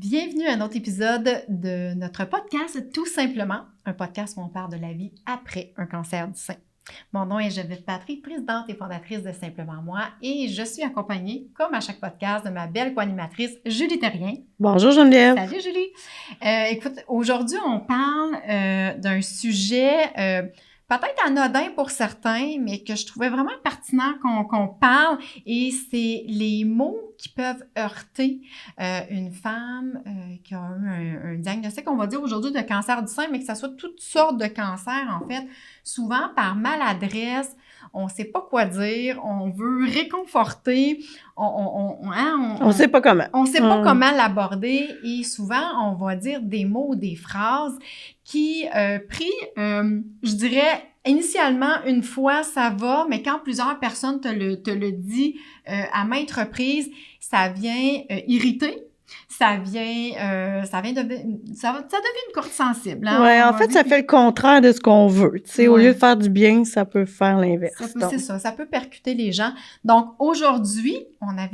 Bienvenue à un autre épisode de notre podcast Tout simplement, un podcast où on parle de la vie après un cancer du sein. Mon nom est Geneviève Patry, présidente et fondatrice de Simplement Moi, et je suis accompagnée, comme à chaque podcast, de ma belle co-animatrice Julie Terrien. Bonjour Geneviève. Salut Julie. Écoute, aujourd'hui on parle d'un sujet peut-être anodin pour certains, mais que je trouvais vraiment pertinent qu'on parle, et c'est les mots qui peuvent heurter une femme qui a eu un diagnostic, on va dire aujourd'hui, de cancer du sein, mais que ça soit toutes sortes de cancers, en fait. Souvent, par maladresse, on ne sait pas quoi dire, on veut réconforter, on sait pas comment. On ne sait pas comment l'aborder, et souvent, on va dire des mots ou des phrases qui, je dirais, initialement, une fois, ça va, mais quand plusieurs personnes te le disent à maintes reprises, ça vient irriter. Ça devient une corde sensible. Hein? Oui, en fait, ça fait le contraire de ce qu'on veut. Tu sais, au lieu de faire du bien, ça peut faire l'inverse. C'est ça, ça peut percuter les gens. Donc, aujourd'hui, on a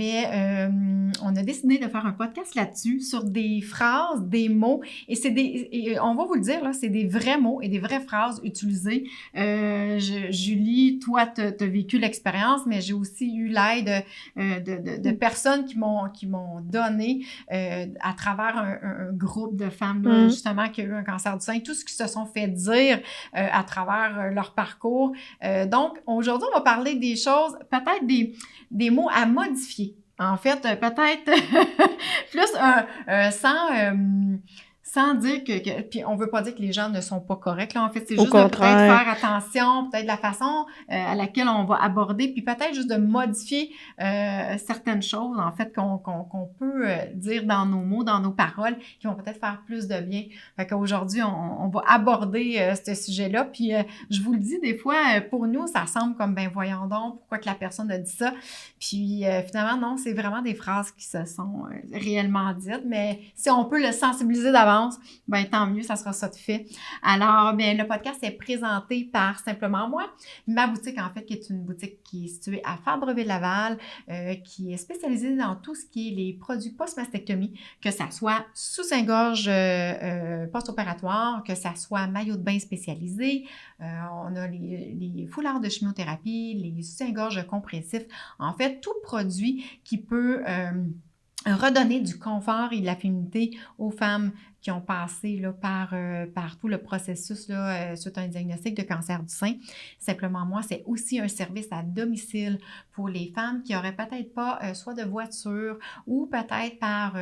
décidé de faire un podcast là-dessus, sur des phrases, des mots, et on va vous le dire, là, c'est des vrais mots et des vraies phrases utilisées. Julie, toi, t'as vécu l'expérience, mais j'ai aussi eu l'aide de personnes qui m'ont donné à travers un groupe de femmes, là, justement, qui a eu un cancer du sein, tout ce qui se sont fait dire à travers leur parcours. Donc, aujourd'hui, on va parler des choses, peut-être des mots à modifier. En fait, peut-être plus sans dire que... Puis on veut pas dire que les gens ne sont pas corrects, là. En fait, c'est juste de peut-être faire attention, peut-être la façon à laquelle on va aborder, puis peut-être juste de modifier certaines choses, en fait, qu'on peut dire dans nos mots, dans nos paroles, qui vont peut-être faire plus de bien. Fait qu'aujourd'hui, on va aborder ce sujet-là, puis je vous le dis, des fois, pour nous, ça semble comme, ben voyons donc, pourquoi que la personne a dit ça? Puis finalement, non, c'est vraiment des phrases qui se sont réellement dites, mais si on peut le sensibiliser d'avance, ben tant mieux, ça sera ça de fait. Alors, bien, le podcast est présenté par Simplement Moi, ma boutique, en fait, qui est une boutique qui est située à Fabreville-Laval, qui est spécialisée dans tout ce qui est les produits post-mastectomie, que ça soit sous-gorge post-opératoire, que ça soit maillot de bain spécialisé, on a les foulards de chimiothérapie, les soutiens-gorge compressifs, en fait, tout produit qui peut redonner du confort et de la féminité aux femmes qui ont passé là, par tout le processus là, suite à un diagnostic de cancer du sein. Simplement Moi, c'est aussi un service à domicile pour les femmes qui n'auraient peut-être pas soit de voiture ou peut-être par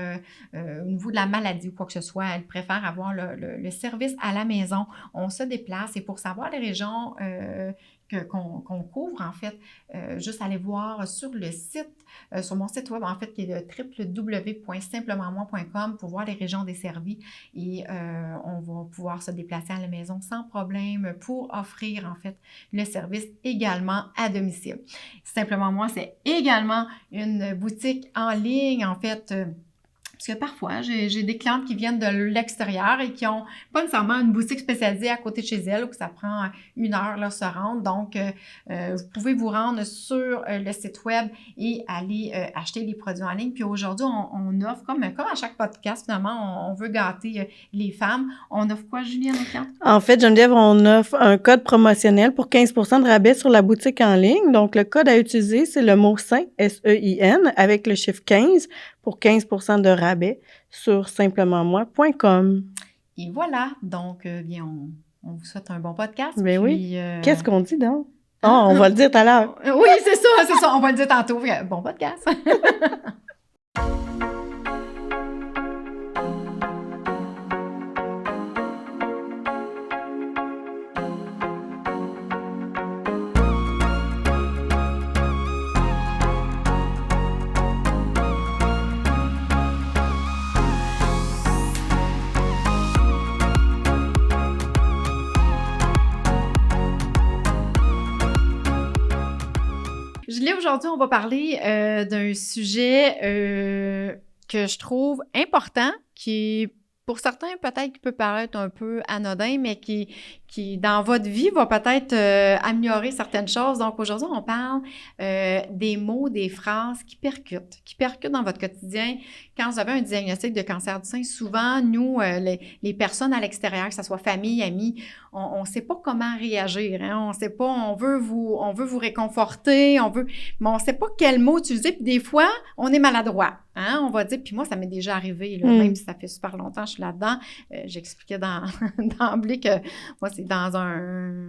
au niveau de la maladie ou quoi que ce soit, elles préfèrent avoir le service à la maison. On se déplace, et pour savoir les régions qu'on couvre, en fait, juste aller voir sur le site, sur mon site web, en fait, qui est le www.simplementmoi.com, pour voir les régions desservies, et on va pouvoir se déplacer à la maison sans problème pour offrir, en fait, le service également à domicile. Simplement Moi, c'est également une boutique en ligne, en fait, parce que parfois, j'ai des clientes qui viennent de l'extérieur et qui n'ont pas nécessairement une boutique spécialisée à côté de chez elles, ou que ça prend 1 heure là, se rendre. Donc, vous pouvez vous rendre sur le site web et aller acheter les produits en ligne. Puis aujourd'hui, on offre, comme à chaque podcast, finalement, on veut gâter les femmes. On offre quoi, Julie, à nos clientes? En fait, Geneviève, on offre un code promotionnel pour 15% de rabais sur la boutique en ligne. Donc, le code à utiliser, c'est le mot SEIN, S-E-I-N, avec le chiffre 15, pour 15% de rabais sur simplementmoi.com. Et voilà, donc, bien, on vous souhaite un bon podcast. Ben oui. Qu'est-ce qu'on dit donc? On va le dire tout à l'heure. Oui, c'est ça, on va le dire tantôt. Bon podcast. Aujourd'hui, on va parler d'un sujet que je trouve important, qui est pour certains, peut-être qui peut paraître un peu anodin, mais qui dans votre vie, va peut-être améliorer certaines choses. Donc, aujourd'hui, on parle des mots, des phrases qui percutent dans votre quotidien, quand vous avez un diagnostic de cancer du sein, souvent, nous, les personnes à l'extérieur, que ce soit famille, amis, on ne sait pas comment réagir. Hein? On ne sait pas, on veut vous réconforter, mais on ne sait pas quel mot utiliser. Puis des fois, on est maladroit. Hein? On va dire, puis moi, ça m'est déjà arrivé, là, même si ça fait super longtemps que je suis là-dedans. J'expliquais d'emblée que moi, c'est dans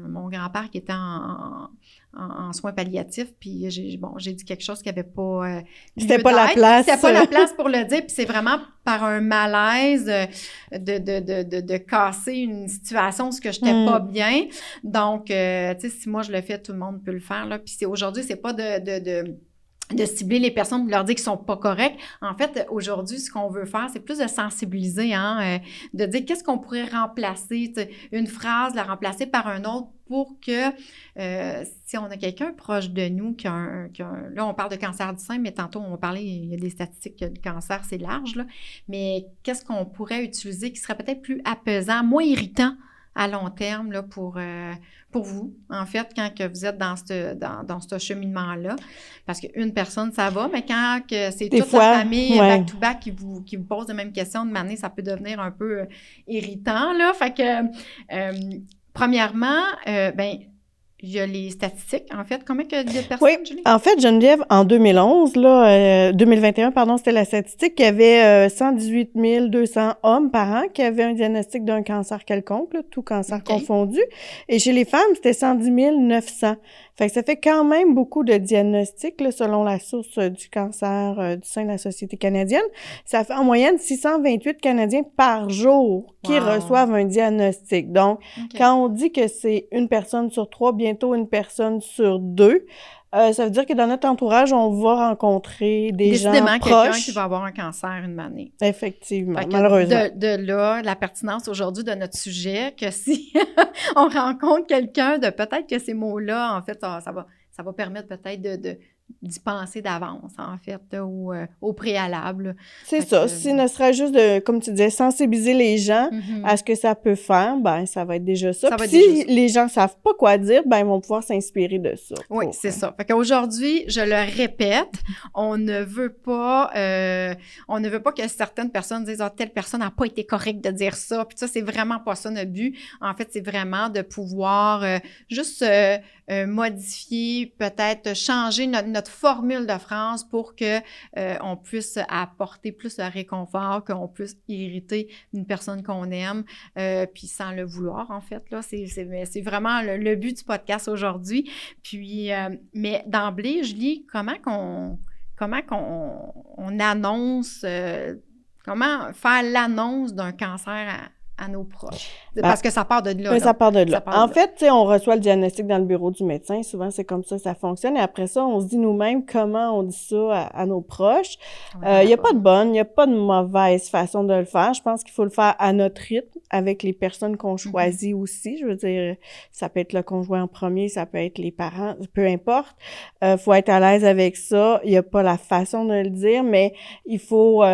mon grand-père qui était en soins palliatifs, puis j'ai dit quelque chose qui n'avait pas c'était pas la place. C'était pas la place pour le dire, puis c'est vraiment par un malaise de casser une situation où je n'étais pas bien. Donc, tu sais, si moi je le fais, tout le monde peut le faire, là. Puis aujourd'hui, c'est pas de cibler les personnes, de leur dire qu'ils sont pas corrects. En fait, aujourd'hui, ce qu'on veut faire, c'est plus de sensibiliser, hein, de dire qu'est-ce qu'on pourrait remplacer, une phrase, la remplacer par un autre pour que si on a quelqu'un proche de nous là, on parle de cancer du sein, mais tantôt, on va parler, il y a des statistiques que le cancer, c'est large, là, mais qu'est-ce qu'on pourrait utiliser qui serait peut-être plus apaisant, moins irritant à long terme là, pour vous, en fait, quand que vous êtes dans ce cheminement-là. Parce qu'une personne, ça va, mais quand que c'est toute la famille back-to-back qui vous pose les mêmes questions de manière, ça peut devenir un peu irritant, là. Fait que, premièrement, il y a les statistiques, en fait. Combien de personnes, Julie? En fait, Geneviève, en 2011, 2021, c'était la statistique, il y avait 118 200 hommes par an qui avaient un diagnostic d'un cancer quelconque, là, tout cancer confondu. Et chez les femmes, c'était 110 900. Fait que ça fait quand même beaucoup de diagnostics, là, selon la source du cancer du sein de la Société canadienne. Ça fait en moyenne 628 Canadiens par jour qui reçoivent un diagnostic. Donc, quand on dit que c'est une personne sur 3, bientôt une personne sur 2, ça veut dire que dans notre entourage, on va rencontrer des gens proches. Décidément, quelqu'un qui va avoir un cancer une année. Effectivement, malheureusement. De là, la pertinence aujourd'hui de notre sujet, que si on rencontre quelqu'un de peut-être que ces mots-là, en fait, ça va permettre peut-être d'y penser d'avance, en fait, ou au préalable. C'est ça. Si ne serait juste de, comme tu disais, sensibiliser les gens à ce que ça peut faire, ça va être déjà ça. Puis si les gens savent pas quoi dire, ils vont pouvoir s'inspirer de ça. Oui, c'est ça. Fait qu'aujourd'hui, je le répète, on ne veut pas que certaines personnes disent « Ah, telle personne n'a pas été correcte de dire ça ». Puis ça, c'est vraiment pas ça notre but. En fait, c'est vraiment de pouvoir juste modifier, peut-être changer notre formule de phrase pour que on puisse apporter plus de réconfort, qu'on puisse irriter une personne qu'on aime, puis sans le vouloir, en fait. Là, c'est vraiment le but du podcast aujourd'hui. Puis, mais d'emblée, Julie, comment qu'on annonce, comment faire l'annonce d'un cancer à nos proches? Parce que ça part de là. Ça part de là. En fait, on reçoit le diagnostic dans le bureau du médecin. Souvent, c'est comme ça fonctionne. Et après ça, on se dit nous-mêmes comment on dit ça à nos proches. Il n'y a pas de bonne, il n'y a pas de mauvaise façon de le faire. Je pense qu'il faut le faire à notre rythme, avec les personnes qu'on choisit aussi. Je veux dire, ça peut être le conjoint en premier, ça peut être les parents, peu importe. Faut être à l'aise avec ça. Il n'y a pas la façon de le dire, mais il faut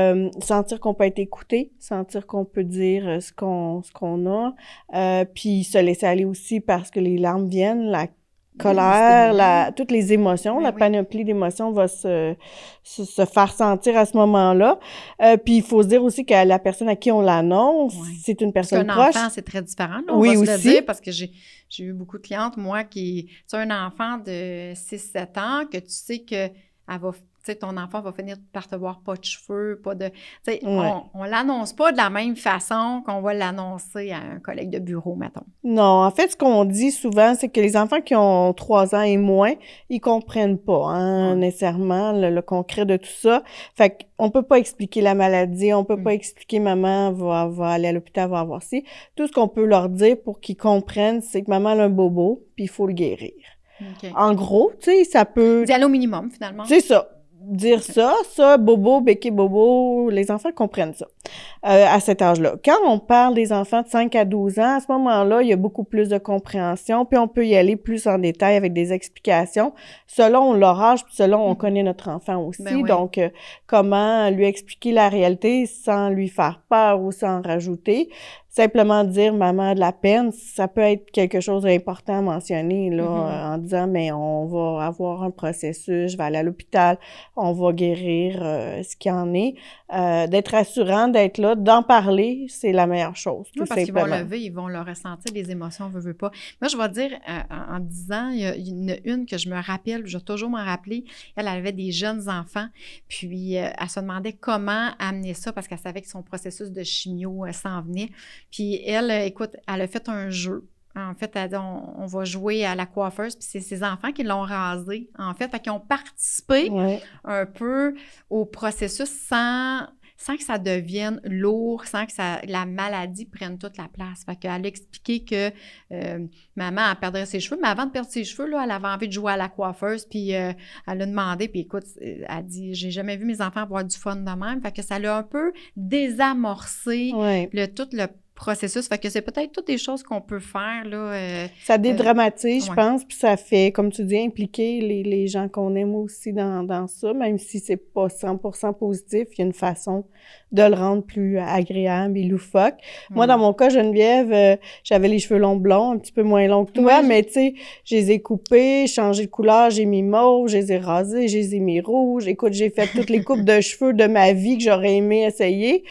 sentir qu'on peut être écouté, sentir qu'on peut dire ce qu'on a, puis se laisser aller aussi parce que les larmes viennent, la colère, toutes les émotions, la panoplie d'émotions va se faire sentir à ce moment-là. Puis il faut se dire aussi que la personne à qui on l'annonce, c'est une personne proche. Parce qu'un enfant, c'est très différent. Là, on va se le dire, parce que j'ai eu beaucoup de clientes, moi, tu as un enfant de 6-7 ans que tu sais que elle va... Tu sais, ton enfant va finir par te voir pas de cheveux, pas de... Tu sais, on l'annonce pas de la même façon qu'on va l'annoncer à un collègue de bureau, mettons. Non, en fait, ce qu'on dit souvent, c'est que les enfants qui ont 3 ans et moins, ils comprennent pas, nécessairement le concret de tout ça. Fait qu'on peut pas expliquer la maladie, on peut pas expliquer maman va aller à l'hôpital, va avoir ci. Tout ce qu'on peut leur dire pour qu'ils comprennent, c'est que maman a un bobo, puis il faut le guérir. En gros, tu sais, ça peut... Dire au minimum, finalement. C'est ça. Dire ça, bobo, béquet, bobo, les enfants comprennent ça à cet âge-là. Quand on parle des enfants de 5 à 12 ans, à ce moment-là, il y a beaucoup plus de compréhension, puis on peut y aller plus en détail avec des explications selon leur âge, puis selon on connaît notre enfant aussi. Donc, comment lui expliquer la réalité sans lui faire peur ou sans rajouter. simplement dire « maman a de la peine », ça peut être quelque chose d'important à mentionner, là, en disant « mais on va avoir un processus, je vais aller à l'hôpital, on va guérir ce qu'il y en est ». D'être rassurant, d'être là, d'en parler, c'est la meilleure chose, tout parce simplement. qu'ils vont lever, ils vont le ressentir, les émotions, veut pas. Moi, je vais dire, en disant, il y en a une que je me rappelle, je vais toujours m'en rappeler, elle avait des jeunes enfants, puis elle se demandait comment amener ça, parce qu'elle savait que son processus de chimio s'en venait. Puis elle, écoute, elle a fait un jeu. En fait, elle dit, on va jouer à la coiffeuse, puis c'est ses enfants qui l'ont rasé, en fait, qui ont participé un peu au processus sans que ça devienne lourd, sans que la maladie prenne toute la place. Fait qu'elle a expliqué que maman, elle perdrait ses cheveux, mais avant de perdre ses cheveux, là, elle avait envie de jouer à la coiffeuse, puis elle a demandé, puis écoute, elle dit, j'ai jamais vu mes enfants avoir du fun de même. Fait que ça l'a un peu désamorcé tout le processus. Fait que c'est peut-être toutes des choses qu'on peut faire, là. Ça dédramatise, je pense, puis ça fait, comme tu dis, impliquer les gens qu'on aime aussi dans ça, même si c'est pas 100% positif, il y a une façon de le rendre plus agréable et loufoque. Moi, dans mon cas, Geneviève, j'avais les cheveux longs blonds, un petit peu moins longs que toi, mais tu sais, je les ai coupés, changé de couleur, j'ai mis mauve, je les ai rasés, je les ai mis rouges. Écoute, j'ai fait toutes les coupes de cheveux de ma vie que j'aurais aimé essayer.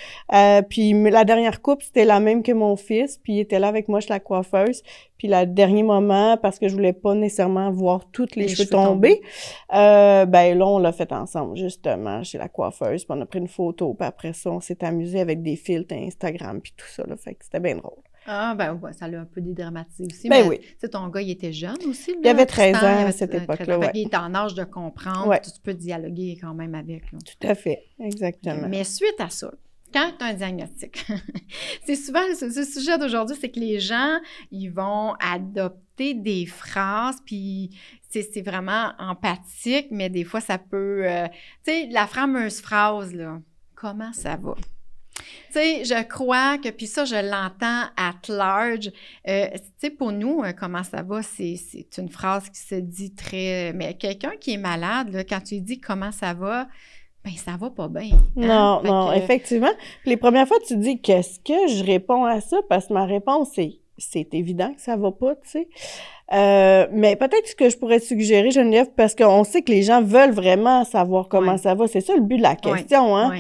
Puis la dernière coupe, c'était la même que mon fils, puis il était là avec moi chez la coiffeuse. Puis le dernier moment, parce que je voulais pas nécessairement voir tous les cheveux tomber, ben là, on l'a fait ensemble, justement, chez la coiffeuse. Puis on a pris une photo, puis après ça, on s'est amusé avec des filtres Instagram, puis tout ça, là. Fait que c'était bien drôle. Ah, ben ouais, ça l'a un peu dédramatisé aussi. Ben mais, oui. Tu sais, ton gars, il était jeune aussi, là. Il avait 13 ans à cette époque-là, ouais. Il était en âge de comprendre, tu peux dialoguer quand même avec, là. Tout à fait, exactement. Mais suite à ça, quand tu as un diagnostic, c'est souvent, ce sujet d'aujourd'hui, c'est que les gens, ils vont adopter des phrases, puis c'est vraiment empathique, mais des fois, ça peut... tu sais, la fameuse phrase, là, « Comment ça va? » Tu sais, je crois que, puis ça, je l'entends at large. Tu sais, pour nous, comment ça va, c'est une phrase qui se dit très... Mais quelqu'un qui est malade, là, quand tu lui dis « Comment ça va? » Ben ça va pas bien. Hein? Non, effectivement. Puis les premières fois, tu dis, qu'est-ce que je réponds à ça? Parce que ma réponse, c'est évident que ça va pas, tu sais. Mais peut-être ce que je pourrais suggérer, Geneviève, parce qu'on sait que les gens veulent vraiment savoir comment ça va. C'est ça le but de la question, hein?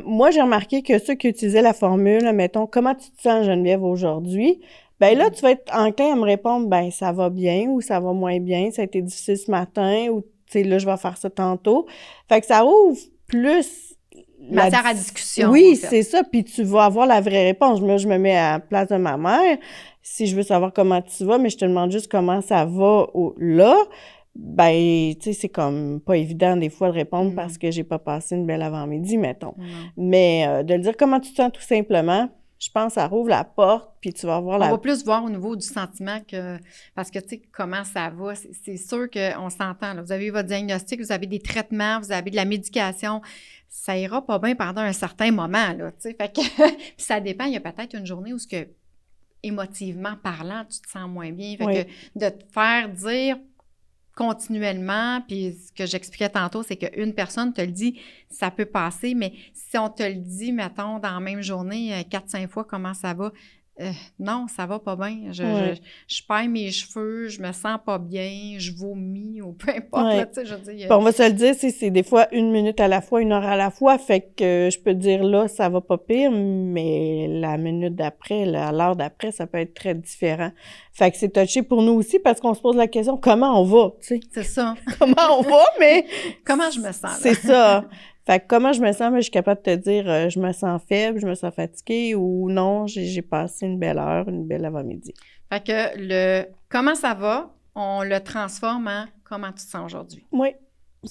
Moi, j'ai remarqué que ceux qui utilisaient la formule, mettons, comment tu te sens, Geneviève, aujourd'hui? Ben là, tu vas être enclin à me répondre, ben ça va bien ou ça va moins bien, ça a été difficile ce matin ou tu sais, là, je vais faire ça tantôt. Fait que ça ouvre plus... matière à discussion. Oui, c'est ça. Puis tu vas avoir la vraie réponse. Moi, je me mets à la place de ma mère. Si je veux savoir comment tu vas, mais je te demande juste comment ça va là, ben, tu sais, c'est comme pas évident des fois de répondre parce que j'ai pas passé une belle avant-midi, mettons. Mais de le dire comment tu te sens tout simplement, je pense que ça rouvre la porte, puis tu vas voir On va plus voir au niveau du sentiment que... Parce que, tu sais, comment ça va, c'est sûr qu'on s'entend. Là. Vous avez votre diagnostic, vous avez des traitements, vous avez de la médication. Ça ira pas bien pendant un certain moment, là, tu sais. Fait que... puis ça dépend, il y a peut-être une journée où, émotivement parlant, tu te sens moins bien. Fait que de te faire dire continuellement, puis ce que j'expliquais tantôt, c'est qu'une personne te le dit, ça peut passer, mais si on te le dit, mettons, dans la même journée, 4-5 fois, comment ça va? Non, ça va pas bien. Je perds mes cheveux, je me sens pas bien, je vomis ou peu importe. Là, tu sais, je veux dire, on va se le dire, c'est des fois 1 minute à la fois, 1 heure à la fois. Fait que je peux te dire là, ça va pas pire, mais la minute d'après, l'heure d'après, ça peut être très différent. Fait que c'est touché pour nous aussi parce qu'on se pose la question, comment on va, tu sais? C'est ça. Comment on va, mais... comment je me sens, là? C'est ça. Fait que comment je me sens, mais je suis capable de te dire, je me sens faible, je me sens fatiguée ou non, j'ai passé une belle heure, une belle avant-midi. Fait que comment ça va, on le transforme en comment tu te sens aujourd'hui. Oui.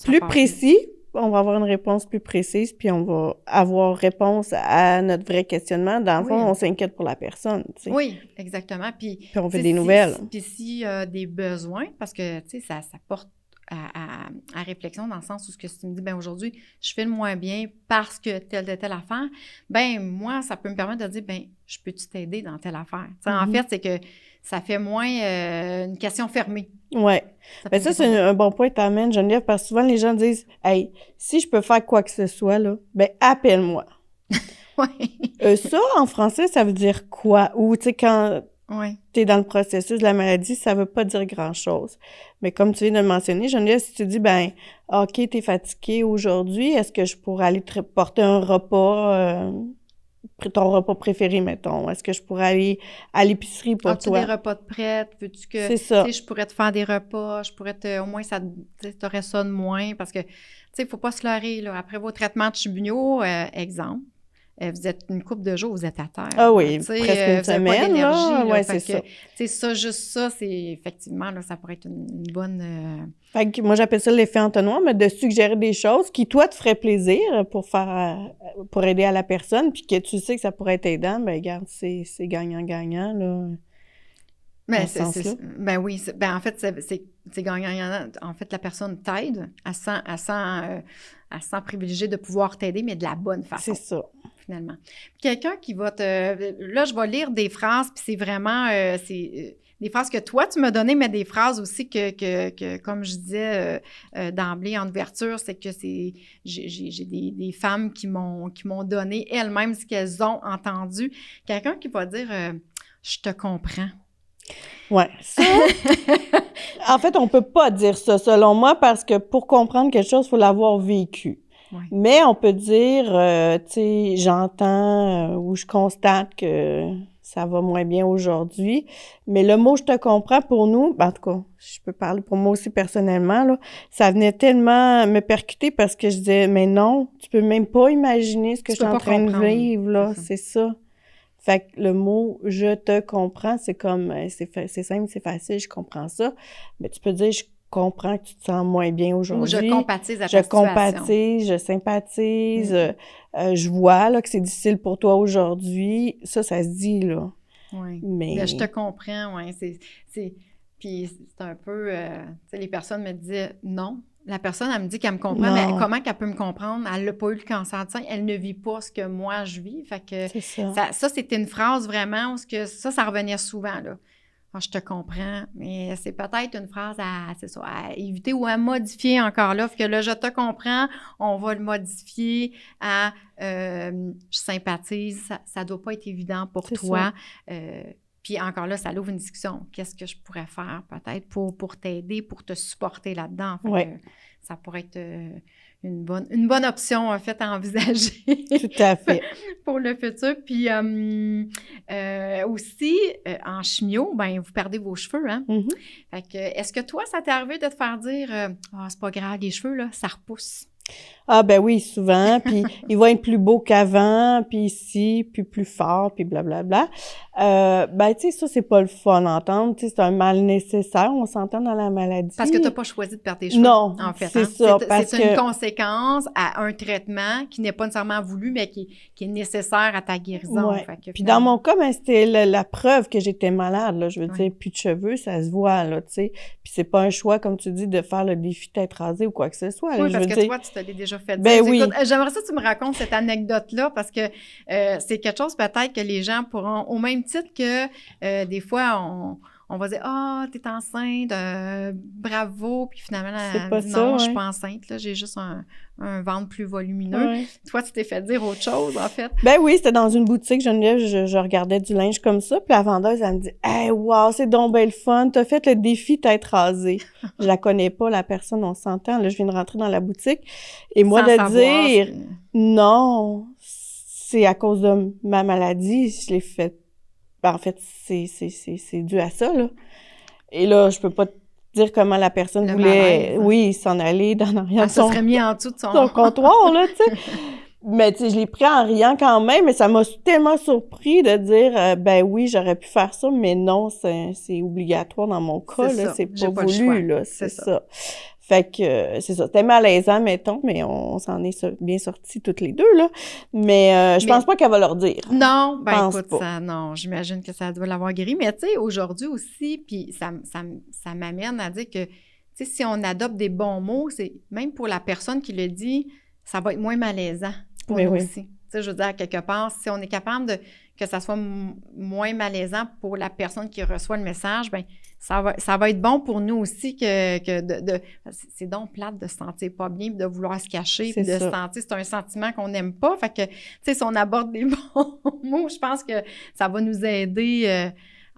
Plus précis, on va avoir une réponse plus précise, puis on va avoir réponse à notre vrai questionnement. Dans le fond, on s'inquiète pour la personne, tu sais. Oui, exactement. Puis on fait des nouvelles. Puis s'il y a des besoins, parce que, tu sais, ça porte à réflexion dans le sens où ce que tu me dis, ben aujourd'hui, je fais le moins bien parce que telle affaire, ben moi, ça peut me permettre de dire, ben je peux-tu t'aider dans telle affaire? En fait, c'est que ça fait moins une question fermée. Oui. Ben ça, c'est un bon point que tu amènes, Geneviève, parce que souvent, les gens disent, « Hey, si je peux faire quoi que ce soit, là, ben appelle-moi. » Oui. Ça, en français, ça veut dire quoi? Ou, tu sais, quand t'es dans le processus de la maladie, ça veut pas dire grand-chose. Mais comme tu viens de le mentionner, Geneviève, si tu dis, ben, OK, t'es fatigué aujourd'hui, est-ce que je pourrais aller te porter un repas, ton repas préféré, mettons? Est-ce que je pourrais aller à l'épicerie pour As-tu toi? des repas de prête? Veux-tu que, C'est ça. tu sais, je pourrais te faire des repas, je pourrais au moins, ça, t'aurais ça de moins, parce que, tu sais, il faut pas se leurrer, là. Après vos traitements de chimio, exemple, vous êtes une couple de jours, vous êtes à terre. Ah oui, presque une vous n'avez pas semaine, d'énergie. là. Ouais, fait c'est que, ça. tu sais, ça, juste ça, c'est effectivement, là, ça pourrait être une bonne... Fait que moi, j'appelle ça l'effet entonnoir, mais de suggérer des choses qui, toi, te feraient plaisir pour aider à la personne, puis que tu sais que ça pourrait être aidant, ben regarde, c'est gagnant-gagnant, là. Mais ben oui, en fait, c'est gagnant. En fait, la personne t'aide, elle sent privilégiée de pouvoir t'aider, mais de la bonne façon. C'est ça. Finalement. Quelqu'un qui va Là, je vais lire des phrases, puis c'est vraiment... des phrases que toi, tu m'as données, mais des phrases aussi que comme je disais d'emblée en ouverture, c'est que j'ai des femmes qui m'ont donné elles-mêmes ce qu'elles ont entendu. Quelqu'un qui va dire « Je te comprends ». Ouais, ça... en fait, on peut pas dire ça, selon moi, parce que pour comprendre quelque chose, il faut l'avoir vécu. Ouais. Mais on peut dire, tu sais, j'entends ou je constate que ça va moins bien aujourd'hui. Mais le mot « je te comprends » pour nous, ben, en tout cas, je peux parler pour moi aussi personnellement, là, ça venait tellement me percuter parce que je disais « mais non, tu peux même pas imaginer ce que je suis en train de vivre, là, c'est ça. » Fait que le mot « je te comprends », c'est comme, c'est simple, c'est facile, je comprends ça. Mais tu peux dire « je comprends que tu te sens moins bien aujourd'hui. » Ou « je compatis à ta situation. Je compatis, je sympathise, je vois là, que c'est difficile pour toi aujourd'hui. Ça se dit, là. Oui. Mais je te comprends, oui. Puis c'est un peu... tu sais, les personnes me disaient « non ». La personne, elle me dit qu'elle me comprend, mais comment qu'elle peut me comprendre? Elle n'a pas eu le cancer du sein, elle ne vit pas ce que moi, je vis. Fait que ça c'était une phrase vraiment où ça revenait souvent, là. Alors, je te comprends, mais c'est peut-être une phrase à éviter ou à modifier encore là. Fait que là, je te comprends, on va le modifier à je sympathise. Ça ne doit pas être évident pour toi. Puis encore là, ça ouvre une discussion. Qu'est-ce que je pourrais faire peut-être pour t'aider, pour te supporter là-dedans? Ça pourrait être une bonne option, en fait, à envisager. Tout à fait. Pour le futur. Puis aussi, en chimio, ben vous perdez vos cheveux, hein? Mm-hmm. Fait que, est-ce que toi, ça t'est arrivé de te faire dire c'est pas grave, les cheveux, là, ça repousse? Ah ben oui, souvent, puis ils vont être plus beaux qu'avant, puis ici, puis plus fort, puis blablabla. Ben tu sais, ça, c'est pas le fun à entendre, tu sais, c'est un mal nécessaire, on s'entend dans la maladie. Parce que t'as pas choisi de perdre tes cheveux, non, en fait. C'est ça, c'est une conséquence à un traitement qui n'est pas nécessairement voulu, mais qui est nécessaire à ta guérison. Ouais. Puis dans mon cas, ben, c'était la preuve que j'étais malade, là, je veux dire, plus de cheveux, ça se voit, là, tu sais. Puis c'est pas un choix, comme tu dis, de faire le défi tête rasée ou quoi que ce soit. Là, oui, parce que toi, tu t'es déjà fait dire. Ben oui. Écoute, j'aimerais ça que tu me racontes cette anecdote-là parce que c'est quelque chose peut-être que les gens pourront, au même titre que des fois, on va dire « Ah, t'es enceinte, bravo! » Puis finalement, elle dit « Non, je suis pas enceinte, là, j'ai juste un ventre plus volumineux. Ouais. » Toi, tu t'es fait dire autre chose, en fait. Ben oui, c'était dans une boutique, Geneviève, je regardais du linge comme ça, puis la vendeuse, elle me dit « Hey, wow, c'est donc belle fun, t'as fait le défi tête rasée. » Je la connais pas, la personne, on s'entend, là, je viens de rentrer dans la boutique. Et moi, dire « Non, c'est à cause de ma maladie, je l'ai fait. » Ben, en fait, c'est dû à ça, là. Et là, je peux pas te dire comment la personne voulait, s'en aller dans l'arrière de son... Elle se serait mis en dessous de son comptoir, là, tu sais. Mais, tu sais, je l'ai pris en riant quand même, mais ça m'a tellement surpris de dire, ben oui, j'aurais pu faire ça, mais non, c'est obligatoire dans mon cas, là, c'est pas voulu, là, c'est ça. Fait que, c'est ça, c'était malaisant, mettons, mais on s'en est bien sortis toutes les deux, là. Mais je pense pas qu'elle va leur dire. Non, ben écoute, non, j'imagine que ça doit l'avoir guéri. Mais tu sais, aujourd'hui aussi, puis ça m'amène à dire que, tu sais, si on adopte des bons mots, c'est même pour la personne qui le dit, ça va être moins malaisant pour nous aussi. sais, je veux dire, à quelque part, si on est capable que ça soit moins malaisant pour la personne qui reçoit le message, bien, ça va être bon pour nous aussi c'est donc plate de se sentir pas bien, de vouloir se cacher, puis de se sentir, c'est un sentiment qu'on n'aime pas. Fait que, tu sais, si on aborde des bons mots, je pense que ça va nous aider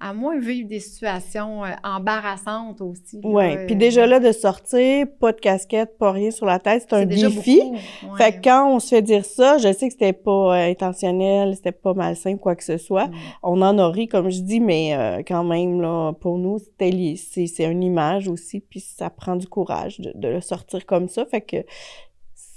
à moins vivre des situations embarrassantes aussi. Oui, puis déjà là, de sortir, pas de casquette, pas rien sur la tête, c'est un défi. Ouais. Fait que quand on se fait dire ça, je sais que c'était pas intentionnel, c'était pas malsain, quoi que ce soit. On en a ri, comme je dis, mais quand même, là, pour nous, c'est une image aussi, puis ça prend du courage de le sortir comme ça. Fait que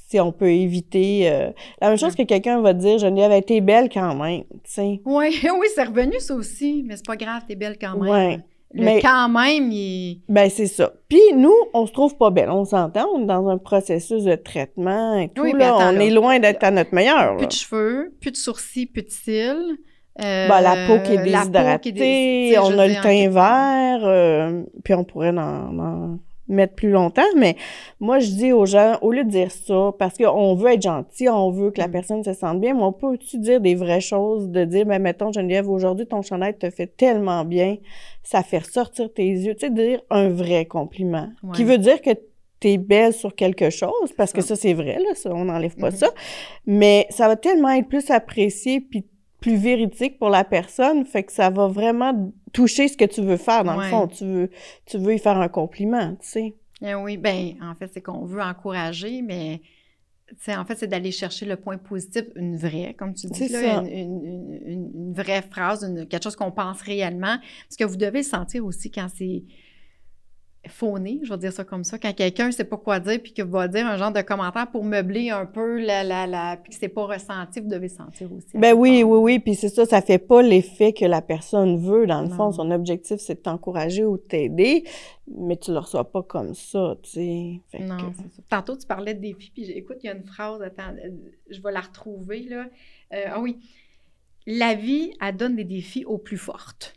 si on peut éviter... la même chose que quelqu'un va dire, Geneviève, elle était belle quand même, tu sais. Oui, c'est revenu ça aussi, mais c'est pas grave, t'es belle quand même. Ouais. Mais quand même, il... Ben, c'est ça. Puis nous, on se trouve pas belle. On s'entend, on est dans un processus de traitement et tout, oui, là. On est loin d'être à notre meilleur, Plus de cheveux, plus de sourcils, plus de cils. La peau qui est déshydratée, on a le teint vert, puis on pourrait en mettre plus longtemps, mais moi, je dis aux gens, au lieu de dire ça, parce qu'on veut être gentil, on veut que la personne se sente bien, mais on peut aussi dire des vraies choses, de dire, ben mettons, Geneviève, aujourd'hui, ton chandail te fait tellement bien, ça fait ressortir tes yeux, tu sais, dire un vrai compliment, qui veut dire que t'es belle sur quelque chose, parce que ça, c'est vrai, là, ça, on n'enlève pas ça, mais ça va tellement être plus apprécié, puis plus véridique pour la personne, fait que ça va vraiment toucher ce que tu veux faire, dans le fond. Tu veux y faire un compliment, tu sais. Oui, bien, en fait, c'est qu'on veut encourager, mais, tu sais, en fait, c'est d'aller chercher le point positif, une vraie, comme tu dis, là, une vraie phrase, quelque chose qu'on pense réellement. Parce que vous devez le sentir aussi quand c'est fauné, je vais dire ça comme ça, quand quelqu'un ne sait pas quoi dire puis qu'il va dire un genre de commentaire pour meubler un peu puis que c'est pas ressenti, vous devez sentir aussi. Ben oui, puis c'est ça fait pas l'effet que la personne veut, dans le fond. Son objectif, c'est de t'encourager ou de t'aider, mais tu le reçois pas comme ça, tu sais. Non, c'est ça. Tantôt, tu parlais de défis, puis écoute, il y a une phrase, attends, je vais la retrouver, là. Oui. La vie, elle donne des défis aux plus fortes.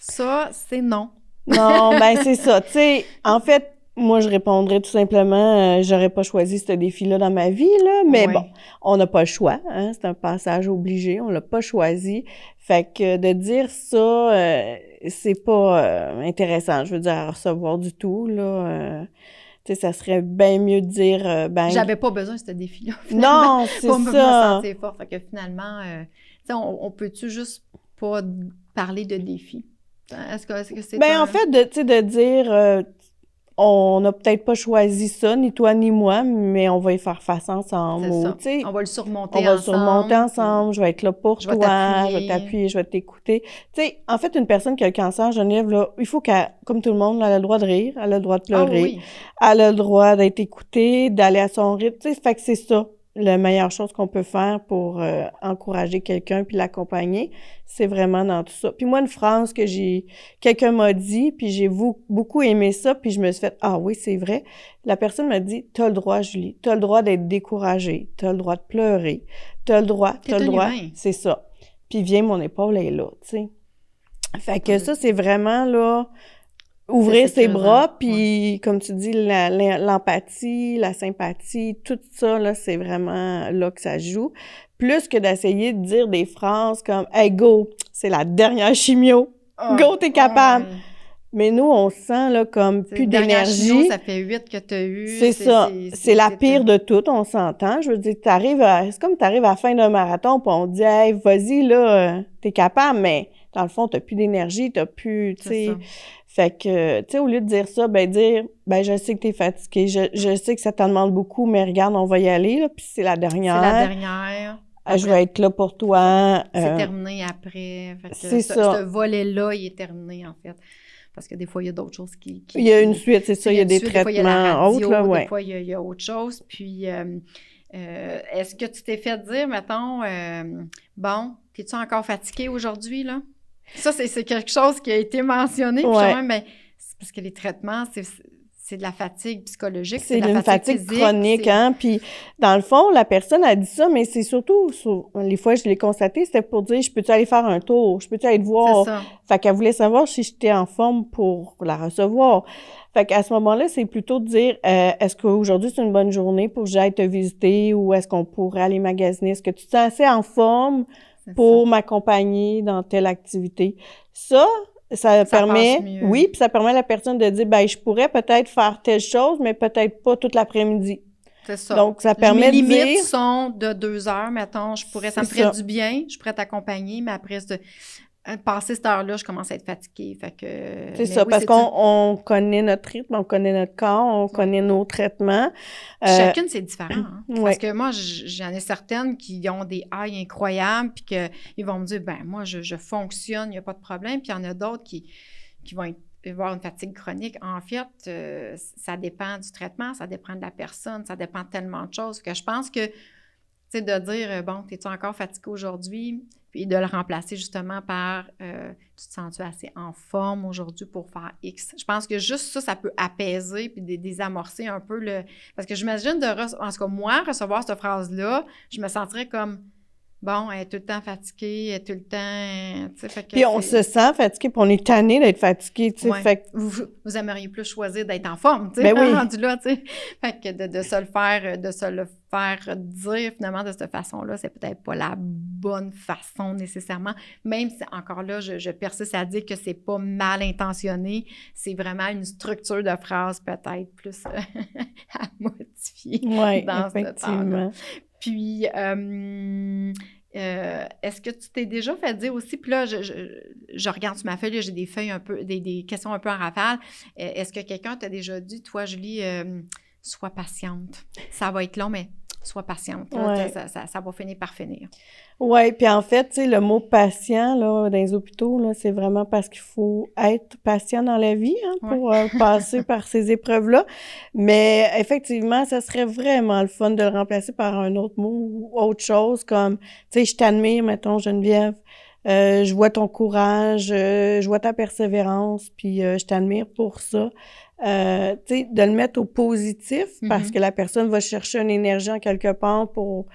Ça, c'est non. Non, ben c'est ça. Tu sais, en fait, moi, je répondrais tout simplement, j'aurais pas choisi ce défi-là dans ma vie, là, mais bon, on n'a pas le choix, hein, c'est un passage obligé, on l'a pas choisi. Fait que de dire ça, c'est pas intéressant, je veux dire, à recevoir du tout, là. Tu sais, ça serait bien mieux de dire, j'avais pas besoin de ce défi-là, non, c'est pour ça. me sentir forte. Fait que finalement, tu sais, on peut-tu juste pas parler de défi? Est-ce que c'est en fait, de dire on n'a peut-être pas choisi ça, ni toi ni moi, mais on va y faire face ensemble. C'est ça. On va le surmonter ensemble. On va le surmonter ensemble. Je vais être là pour toi. Je vais t'appuyer, je vais t'écouter. Tu sais, en fait, une personne qui a le cancer, Geneviève, là, il faut qu'elle, comme tout le monde, elle a le droit de rire, elle a le droit de pleurer, elle a le droit d'être écoutée, d'aller à son rythme. Tu sais, fait que c'est ça. La meilleure chose qu'on peut faire pour encourager quelqu'un puis l'accompagner, c'est vraiment dans tout ça. Puis moi, une phrase que quelqu'un m'a dit, puis j'ai beaucoup aimé ça, puis je me suis fait « Ah oui, c'est vrai ». La personne m'a dit « T'as le droit, Julie, t'as le droit d'être découragée, t'as le droit de pleurer, t'as le droit, c'est ça. Puis viens, mon épaule est là, tu sais. » Fait que ça, c'est vraiment, là... Ouvrir ses bras, puis comme tu dis, l'empathie, la sympathie, tout ça, là, c'est vraiment là que ça joue. Plus que d'essayer de dire des phrases comme « Hey, go, c'est la dernière chimio. Go, t'es capable. » Mais nous, on sent, là, comme plus d'énergie. Chimio, ça fait 8 que t'as eu. C'est ça. C'est la pire de toutes, on s'entend. Je veux dire, c'est comme t'arrives à la fin d'un marathon, puis on te dit « Hey, vas-y, là, t'es capable. » Mais dans le fond, t'as plus d'énergie, t'as plus, tu sais... Fait que, tu sais, au lieu de dire ça, je sais que t'es fatigué, je sais que ça t'en demande beaucoup, mais regarde, on va y aller, là, puis c'est la dernière. C'est la dernière. Après, je vais être là pour toi. C'est terminé après. Fait que c'est ça. Ce volet-là, il est terminé, en fait. Parce que des fois, il y a d'autres choses qui... Il y a une suite, c'est ça, il y a des traitements autres, là, Des fois, il y a autre chose. Puis, est-ce que tu t'es fait dire, mettons, bon, t'es-tu encore fatigué aujourd'hui, là? Ça, c'est quelque chose qui a été mentionné. Puis c'est parce que les traitements, c'est de la fatigue psychologique, c'est de la une fatigue physique, chronique, hein. Puis, dans le fond, la personne a dit ça, mais c'est surtout, les fois je l'ai constaté, c'était pour dire, je peux-tu aller faire un tour? Je peux-tu aller te voir? C'est ça. Fait qu'elle voulait savoir si j'étais en forme pour la recevoir. Fait qu'à ce moment-là, c'est plutôt de dire, est-ce qu'aujourd'hui c'est une bonne journée pour que j'aille te visiter ou est-ce qu'on pourrait aller magasiner? Est-ce que tu te sens assez en forme pour m'accompagner dans telle activité? Ça permet, oui, puis ça permet à la personne de dire, ben je pourrais peut-être faire telle chose, mais peut-être pas toute l'après-midi. C'est ça. Donc, ça permet de dire... Mes limites sont de 2 heures, mettons, ça me ferait du bien, je pourrais t'accompagner, mais après, passer cette heure-là, je commence à être fatiguée, fait que... C'est ça, parce qu'on connaît notre rythme, on connaît notre corps, on connaît nos traitements. Chacune, c'est différent. Hein? Ouais. Parce que moi, j'en ai certaines qui ont des highs incroyables, puis qu'ils vont me dire, ben moi, je fonctionne, il n'y a pas de problème. Puis il y en a d'autres qui vont avoir une fatigue chronique. En fait, ça dépend du traitement, ça dépend de la personne, ça dépend de tellement de choses. Que je pense que, tu sais, de dire, bon, t'es-tu encore fatigué aujourd'hui? Puis de le remplacer justement par tu te sens-tu assez en forme aujourd'hui pour faire X? Je pense que juste ça peut apaiser puis désamorcer un peu Parce que j'imagine en tout cas, moi, recevoir cette phrase-là, je me sentirais comme bon, elle est tout le temps fatiguée, elle est tout le temps... Fait que puis on se sent fatigué, puis on est tanné d'être fatigué, tu sais. Ouais. Fait que... vous aimeriez plus choisir d'être en forme, tu sais, oui. rendu là, tu sais. Fait que de se le faire dire finalement de cette façon-là, c'est peut-être pas la bonne façon nécessairement, même si encore là, je persiste à dire que c'est pas mal intentionné, c'est vraiment une structure de phrase peut-être plus à modifier dans ce temps-là. Puis, est-ce que tu t'es déjà fait dire aussi, puis là, je regarde sur ma feuille, là, j'ai des feuilles un peu, des questions un peu en rafale. Est-ce que quelqu'un t'a déjà dit, toi, Julie, sois patiente. Ça va être long, mais sois patiente. Là, ça va finir par finir. Oui, puis en fait, tu sais, le mot patient, là, dans les hôpitaux, là, c'est vraiment parce qu'il faut être patient dans la vie, hein, pour passer par ces épreuves-là. Mais effectivement, ça serait vraiment le fun de le remplacer par un autre mot ou autre chose, comme, tu sais, je t'admire, mettons, Geneviève, je vois ton courage, je vois ta persévérance, puis je t'admire pour ça. Tu sais, de le mettre au positif, parce que la personne va chercher une énergie en quelque part pour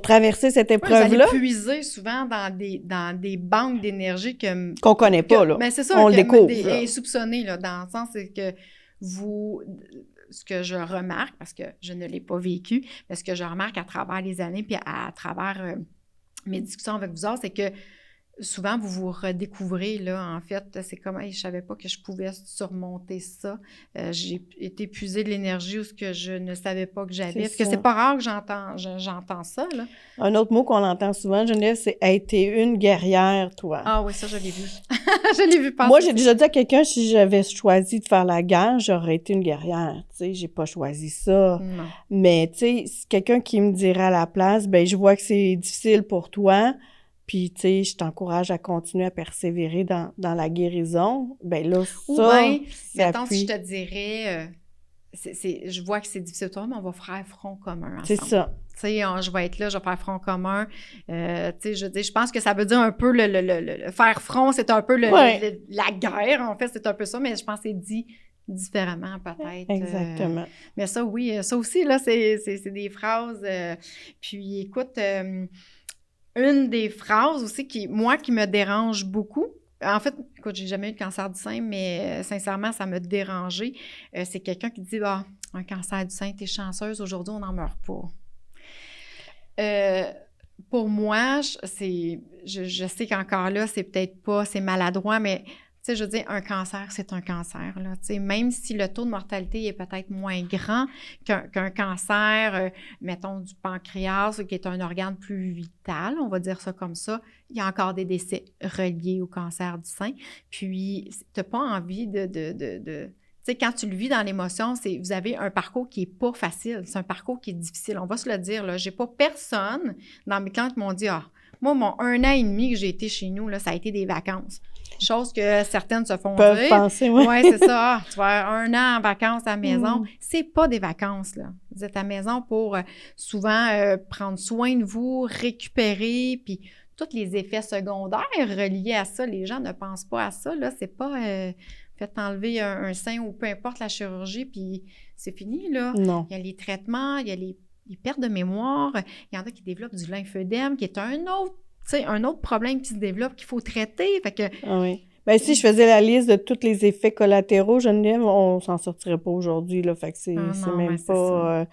traverser cette épreuve-là. Vous allez puiser souvent dans des banques d'énergie qu'on connaît pas, là. Mais c'est ça, on le découvre. Insoupçonné, là, dans le sens que ce que je remarque, parce que je ne l'ai pas vécu, mais ce que je remarque à travers les années, puis à travers mes discussions avec vous autres, c'est que souvent, vous vous redécouvrez, là, en fait. C'est comme, hey, je savais pas que je pouvais surmonter ça. J'ai été puiser de l'énergie où ce que je ne savais pas que j'avais. Parce que c'est pas rare que j'entends ça, là. Un autre mot qu'on entend souvent, Geneviève, c'est « Hey, t'es une guerrière, toi ». Ah oui, ça, je l'ai vu. Je l'ai vu passer. Moi, j'ai déjà dit à quelqu'un, si j'avais choisi de faire la guerre, j'aurais été une guerrière. Tu sais, j'ai pas choisi ça. Non. Mais, tu sais, si quelqu'un qui me dirait à la place, ben je vois que c'est difficile pour toi, puis, tu sais, je t'encourage à continuer à persévérer dans la guérison. Ben là, ça, ou bien, mettons, si je te dirais, je vois que c'est difficile pour toi, mais on va faire front commun ensemble. C'est ça. Tu sais, je vais être là, je vais faire front commun. Tu sais, je pense que ça veut dire un peu le faire front, c'est un peu la guerre, en fait, c'est un peu ça, mais je pense que c'est dit différemment, peut-être. Exactement. Mais ça, oui, ça aussi, là, c'est des phrases. Puis, écoute... une des phrases aussi qui me dérange beaucoup, en fait, écoute, j'ai jamais eu de cancer du sein, mais sincèrement, ça m'a dérangé. C'est quelqu'un qui dit « Ah, un cancer du sein, t'es chanceuse, aujourd'hui, on n'en meurt pas. » Pour moi, je sais qu'encore là, c'est peut-être pas, c'est maladroit, mais... Tu sais, je veux dire, un cancer, c'est un cancer, là. Tu sais, même si le taux de mortalité est peut-être moins grand qu'un cancer, mettons, du pancréas, qui est un organe plus vital, on va dire ça comme ça, il y a encore des décès reliés au cancer du sein. Puis, tu n'as pas envie de tu sais, quand tu le vis dans l'émotion, vous avez un parcours qui n'est pas facile. C'est un parcours qui est difficile. On va se le dire, là. J'ai pas personne dans mes clients qui m'ont dit « Ah, moi, mon 1 an et demi que j'ai été chez nous, là, ça a été des vacances. » Chose que certaines se font peuvent dire. Penser, oui. Oui, c'est ça. Ah, tu vas avoir 1 an en vacances à la maison. C'est pas des vacances, là. Vous êtes à la maison pour souvent prendre soin de vous, récupérer, puis tous les effets secondaires reliés à ça, les gens ne pensent pas à ça, là. C'est pas... faites enlever un sein ou peu importe la chirurgie, puis c'est fini, là. Non. Il y a les traitements, il y a les pertes de mémoire, il y en a qui développent du lymphoedème, qui est un autre problème qui se développe, qu'il faut traiter. Fait que... Ah oui. Ben, si je faisais la liste de tous les effets collatéraux, Geneviève, on s'en sortirait pas aujourd'hui, là. Fait que c'est même pas...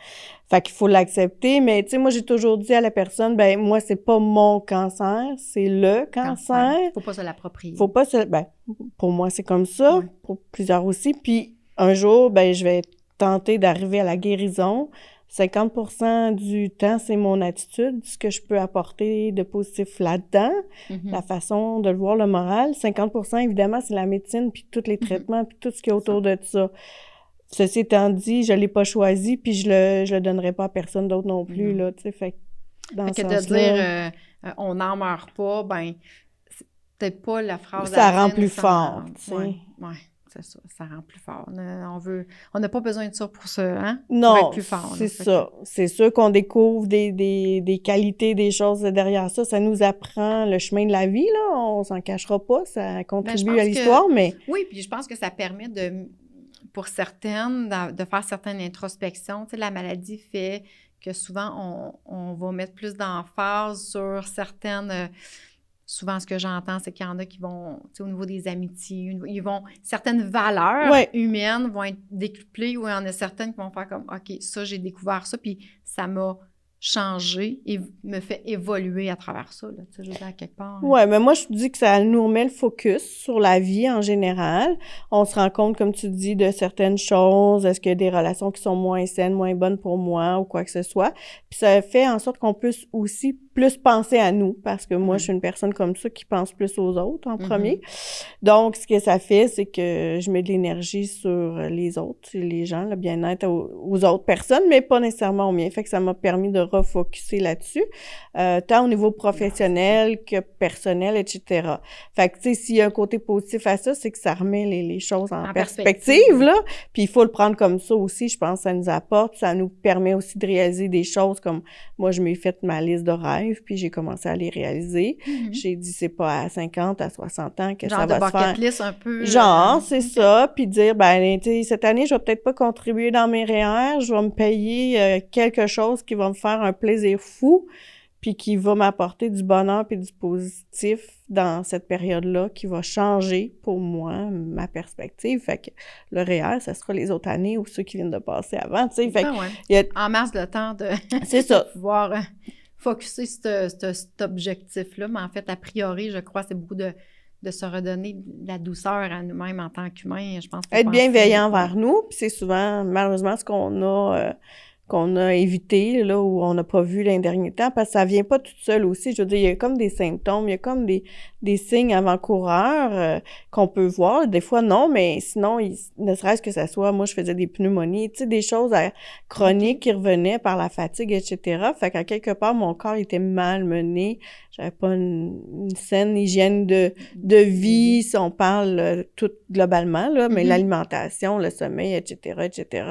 fait qu'il faut l'accepter. Mais, tu sais, moi, j'ai toujours dit à la personne, ben, moi, c'est pas mon cancer, c'est le cancer. Faut pas se l'approprier. Faut pas se... Ben, pour moi, c'est comme ça. Pour plusieurs aussi. Puis, un jour, ben, je vais tenter d'arriver à la guérison. 50% du temps, c'est mon attitude, ce que je peux apporter de positif là-dedans, la façon de le voir, le moral. 50%, évidemment, c'est la médecine, puis tous les traitements, puis tout ce qui est autour de ça. Ceci étant dit, je l'ai pas choisi, puis je le donnerai pas à personne d'autre non plus, là, tu sais, fait dans ce sens-là... de dire on n'en meurt pas, ben, c'est peut-être pas la phrase... Ça rend plus fort, tu sais. Ouais. C'est ça rend plus fort. On n'a pas besoin de ça pour non, pour être plus fort. C'est ça. C'est sûr qu'on découvre des qualités, des choses derrière ça. Ça nous apprend le chemin de la vie, là. On s'en cachera pas. Ça contribue à l'histoire, mais... Oui, puis je pense que ça permet pour certaines de faire certaines introspections. Tu sais, la maladie fait que souvent, on va mettre plus d'emphase sur certaines... Souvent, ce que j'entends, c'est qu'il y en a qui vont, tu sais, au niveau des amitiés, certaines valeurs humaines vont être décuplées ou il y en a certaines qui vont faire comme, OK, ça, j'ai découvert ça, puis ça m'a changé et me fait évoluer à travers ça, là, tu sais, je veux dire, à quelque part. Oui, mais moi, je dis que ça nous remet le focus sur la vie en général. On se rend compte, comme tu dis, de certaines choses. Est-ce qu'il y a des relations qui sont moins saines, moins bonnes pour moi ou quoi que ce soit? Puis ça fait en sorte qu'on puisse aussi plus penser à nous, parce que moi, je suis une personne comme ça qui pense plus aux autres en premier. Donc, ce que ça fait, c'est que je mets de l'énergie sur les autres, les gens, le bien-être aux autres personnes, mais pas nécessairement au mien. Fait que ça m'a permis de refocuser là-dessus, tant au niveau professionnel que personnel, etc. Fait que, tu sais, s'il y a un côté positif à ça, c'est que ça remet les choses en perspective, là. Puis il faut le prendre comme ça aussi, je pense, ça nous apporte, ça nous permet aussi de réaliser des choses comme, moi, je m'ai fait ma liste de rêves, puis j'ai commencé à les réaliser. J'ai dit, c'est pas à 50, à 60 ans que ça va se faire. Genre de bucket list un peu. Genre, c'est ça. Puis dire, ben, tu sais, cette année, je vais peut-être pas contribuer dans mes REER, je vais me payer quelque chose qui va me faire un plaisir fou, puis qui va m'apporter du bonheur puis du positif dans cette période-là, qui va changer pour moi ma perspective. Fait que le REER, ça sera les autres années ou ceux qui viennent de passer avant, tu sais. Fait que en masse le temps de c'est ça. pouvoir focusser cet objectif-là. Mais en fait, a priori, je crois, c'est beaucoup de se redonner de la douceur à nous-mêmes en tant qu'humains. Je pense être bienveillant envers nous, puis c'est souvent, malheureusement, ce qu'on a évité, là, où on n'a pas vu l'an dernier temps, parce que ça vient pas tout seul aussi. Je veux dire, il y a comme des symptômes, il y a comme des signes avant-coureurs qu'on peut voir. Des fois, non, mais sinon, ne serait-ce que ça soit, moi, je faisais des pneumonies, tu sais, des choses chroniques qui revenaient par la fatigue, etc. Fait qu'à quelque part, mon corps était malmené. J'avais pas une saine hygiène de vie, si on parle tout globalement, là, mais l'alimentation, le sommeil, etc., etc.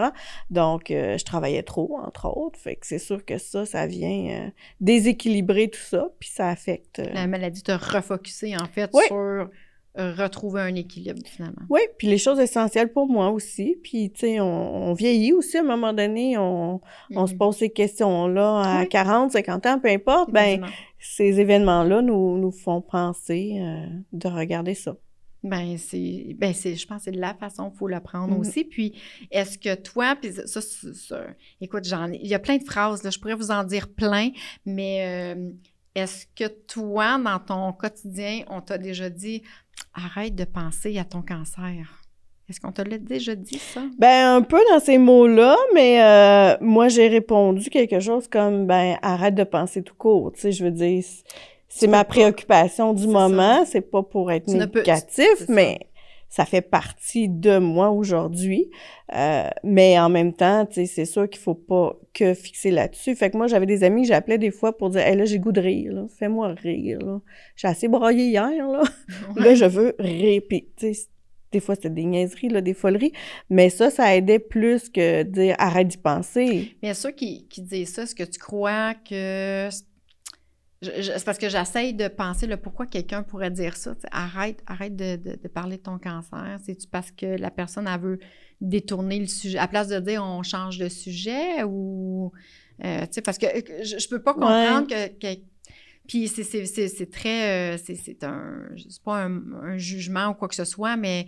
Donc, je travaillais trop, entre autres. Fait que c'est sûr que ça vient déséquilibrer tout ça, puis ça affecte... La maladie te refocuser, en fait, sur retrouver un équilibre, finalement. Oui, puis les choses essentielles pour moi aussi. Puis, tu sais, on vieillit aussi, à un moment donné, on se pose ces questions-là à 40, 50 ans, peu importe. Ben, ces événements-là nous font penser de regarder ça. Je pense que c'est de la façon qu'il faut le prendre aussi. Puis, est-ce que toi, puis ça écoute, il y a plein de phrases, là, je pourrais vous en dire plein, mais est-ce que toi, dans ton quotidien, on t'a déjà dit « Arrête de penser à ton cancer ». Est-ce qu'on te l'a déjà dit, ça? Ben, un peu dans ces mots-là, mais moi, j'ai répondu quelque chose comme « Ben, arrête de penser tout court ». Tu sais, je veux dire... C'est ma préoccupation du moment, c'est pas pour être négatif, mais ça fait partie de moi aujourd'hui. Mais en même temps, tu sais, c'est sûr qu'il faut pas que fixer là-dessus. Fait que moi, j'avais des amis que j'appelais des fois pour dire « Hey, là, j'ai le goût de rire, là. Fais-moi rire, là. J'ai assez broyé hier, là. Là, je veux rire. » Puis, tu sais, des fois, c'était des niaiseries, là, des foleries. Mais ça aidait plus que dire « Arrête d'y penser. » Bien sûr qui disent ça, est-ce que tu crois que... c'est parce que j'essaye de penser pourquoi quelqu'un pourrait dire ça. Arrête de parler de ton cancer. C'est-tu parce que la personne, elle veut détourner le sujet? À la place de dire on change de sujet ou... parce que je peux pas comprendre que puis c'est très... c'est pas un jugement ou quoi que ce soit, mais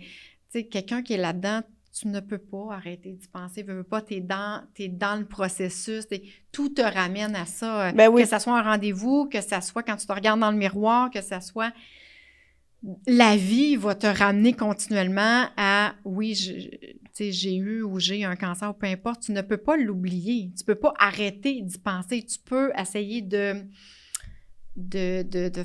quelqu'un qui est là-dedans, tu ne peux pas arrêter d'y penser. Veux pas, t'es dans le processus. Tout te ramène à ça. Ben oui. Que ça soit un rendez-vous, que ça soit quand tu te regardes dans le miroir, que ça soit... La vie va te ramener continuellement à « oui, j'ai eu ou j'ai un cancer » ou peu importe. Tu ne peux pas l'oublier. Tu peux pas arrêter d'y penser. Tu peux essayer de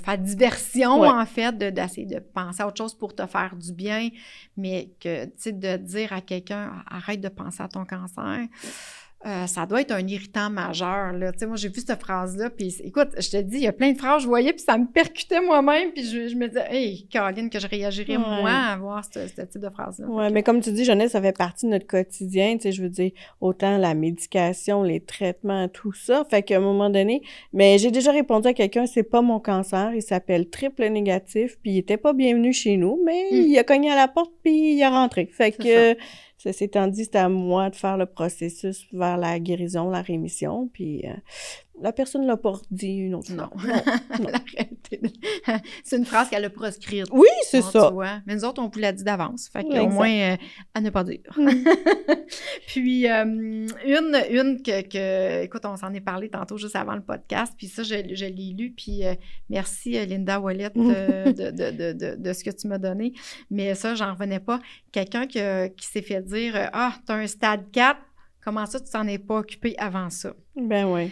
faire diversion, en fait, d'essayer de penser à autre chose pour te faire du bien, mais que, tu sais, de dire à quelqu'un « arrête de penser à ton cancer », ça doit être un irritant majeur, là. Tu sais, moi, j'ai vu cette phrase-là, puis écoute, je te dis, il y a plein de phrases, je voyais, puis ça me percutait moi-même, puis je me disais « Hey, Caroline, que je réagirais, moi, à voir ce type de phrase-là. » Oui, mais comme tu dis, Jeannette, ça fait partie de notre quotidien, tu sais, je veux dire, autant la médication, les traitements, tout ça, fait qu'à un moment donné, mais j'ai déjà répondu à quelqu'un, c'est pas mon cancer, il s'appelle triple négatif, puis il était pas bienvenu chez nous, mais il a cogné à la porte, puis il est rentré. Fait que... Ceci étant dit, c'est à moi de faire le processus vers la guérison, la rémission, puis la personne ne l'a pas dit une autre fois. Non. C'est une phrase qu'elle a proscrite. Oui, c'est ça. Tu vois. Mais nous autres, on vous l'a dit d'avance. Fait qu'au moins, à ne pas dire. Puis, une que, écoute, on s'en est parlé tantôt juste avant le podcast, puis ça, je l'ai lu, puis merci, Linda Ouellet, de ce que tu m'as donné. Mais ça, j'en revenais pas. Quelqu'un qui s'est fait dire « Ah, t'as un stade 4, comment ça, tu t'en es pas occupé avant ça? » Ben oui.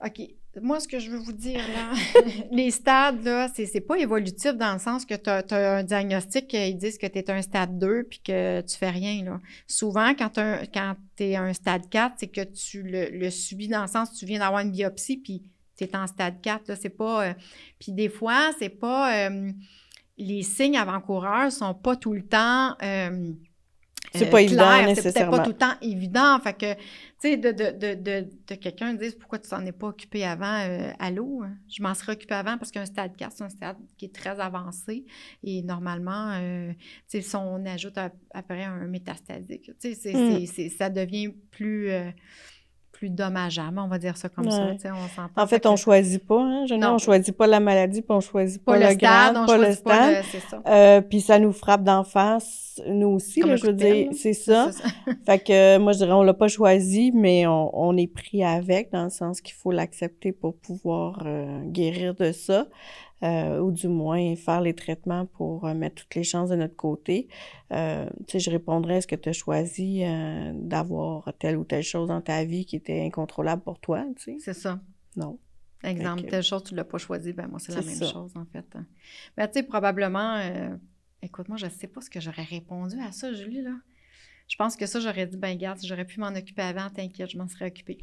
OK. Moi, ce que je veux vous dire, là, les stades, là, c'est pas évolutif dans le sens que tu as un diagnostic, ils disent que tu es un stade 2 puis que tu fais rien, là. Souvent, quand tu es un stade 4, c'est que tu le subis dans le sens que tu viens d'avoir une biopsie puis tu es en stade 4, là. C'est pas... puis des fois, c'est pas... les signes avant-coureurs sont pas tout le temps... c'est pas évident, nécessairement. C'est peut-être pas tout le temps évident. Fait que, tu sais, de quelqu'un dire pourquoi tu t'en es pas occupé avant, allô, je m'en serais occupé avant parce qu'un stade 4, c'est un stade qui est très avancé. Et normalement, tu sais, si on ajoute après un métastasique, tu sais, ça devient plus dommageable, on va dire ça comme ça. On s'entend. En fait, on choisit pas, hein, Jeannette, on choisit pas la maladie, puis on choisit pas le grade, pas le stade. C'est ça. Puis ça nous frappe d'en face, nous aussi, là, je veux dire, c'est ça. Fait que moi, je dirais, on l'a pas choisi, mais on est pris avec, dans le sens qu'il faut l'accepter pour pouvoir guérir de ça. Ou du moins faire les traitements pour mettre toutes les chances de notre côté. Tu sais, je répondrais, est-ce que tu as choisi d'avoir telle ou telle chose dans ta vie qui était incontrôlable pour toi, tu sais? C'est ça. Non. Exemple, telle chose, tu ne l'as pas choisi, ben moi, c'est la même chose, en fait. Ben, tu sais, probablement, écoute, moi, je ne sais pas ce que j'aurais répondu à ça, Julie, là. Je pense que ça, j'aurais dit, ben garde, si j'aurais pu m'en occuper avant, t'inquiète, je m'en serais occupée.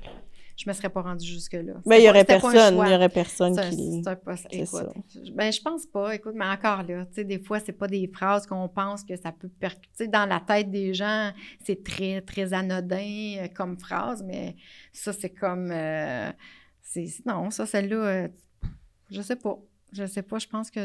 Je me serais pas rendue jusque-là. Ben, il y aurait personne qui... C'est ça. Ben, je pense pas. Écoute, mais encore là, tu sais, des fois, c'est pas des phrases qu'on pense que ça peut percuter dans la tête des gens. C'est très, très anodin comme phrase, mais ça, c'est comme... non, ça, celle-là, je sais pas. Je sais pas, je pense que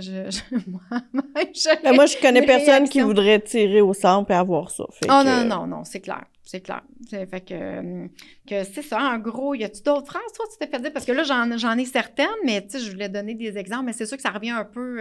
moi, je connais personne qui voudrait tirer au sang et avoir ça. Non, c'est clair. C'est clair. Fait que c'est ça. En gros, y a-tu d'autres phrases, toi, tu t'es fait dire? Parce que là, j'en ai certaines, mais tu sais, je voulais donner des exemples, mais c'est sûr que ça revient un peu...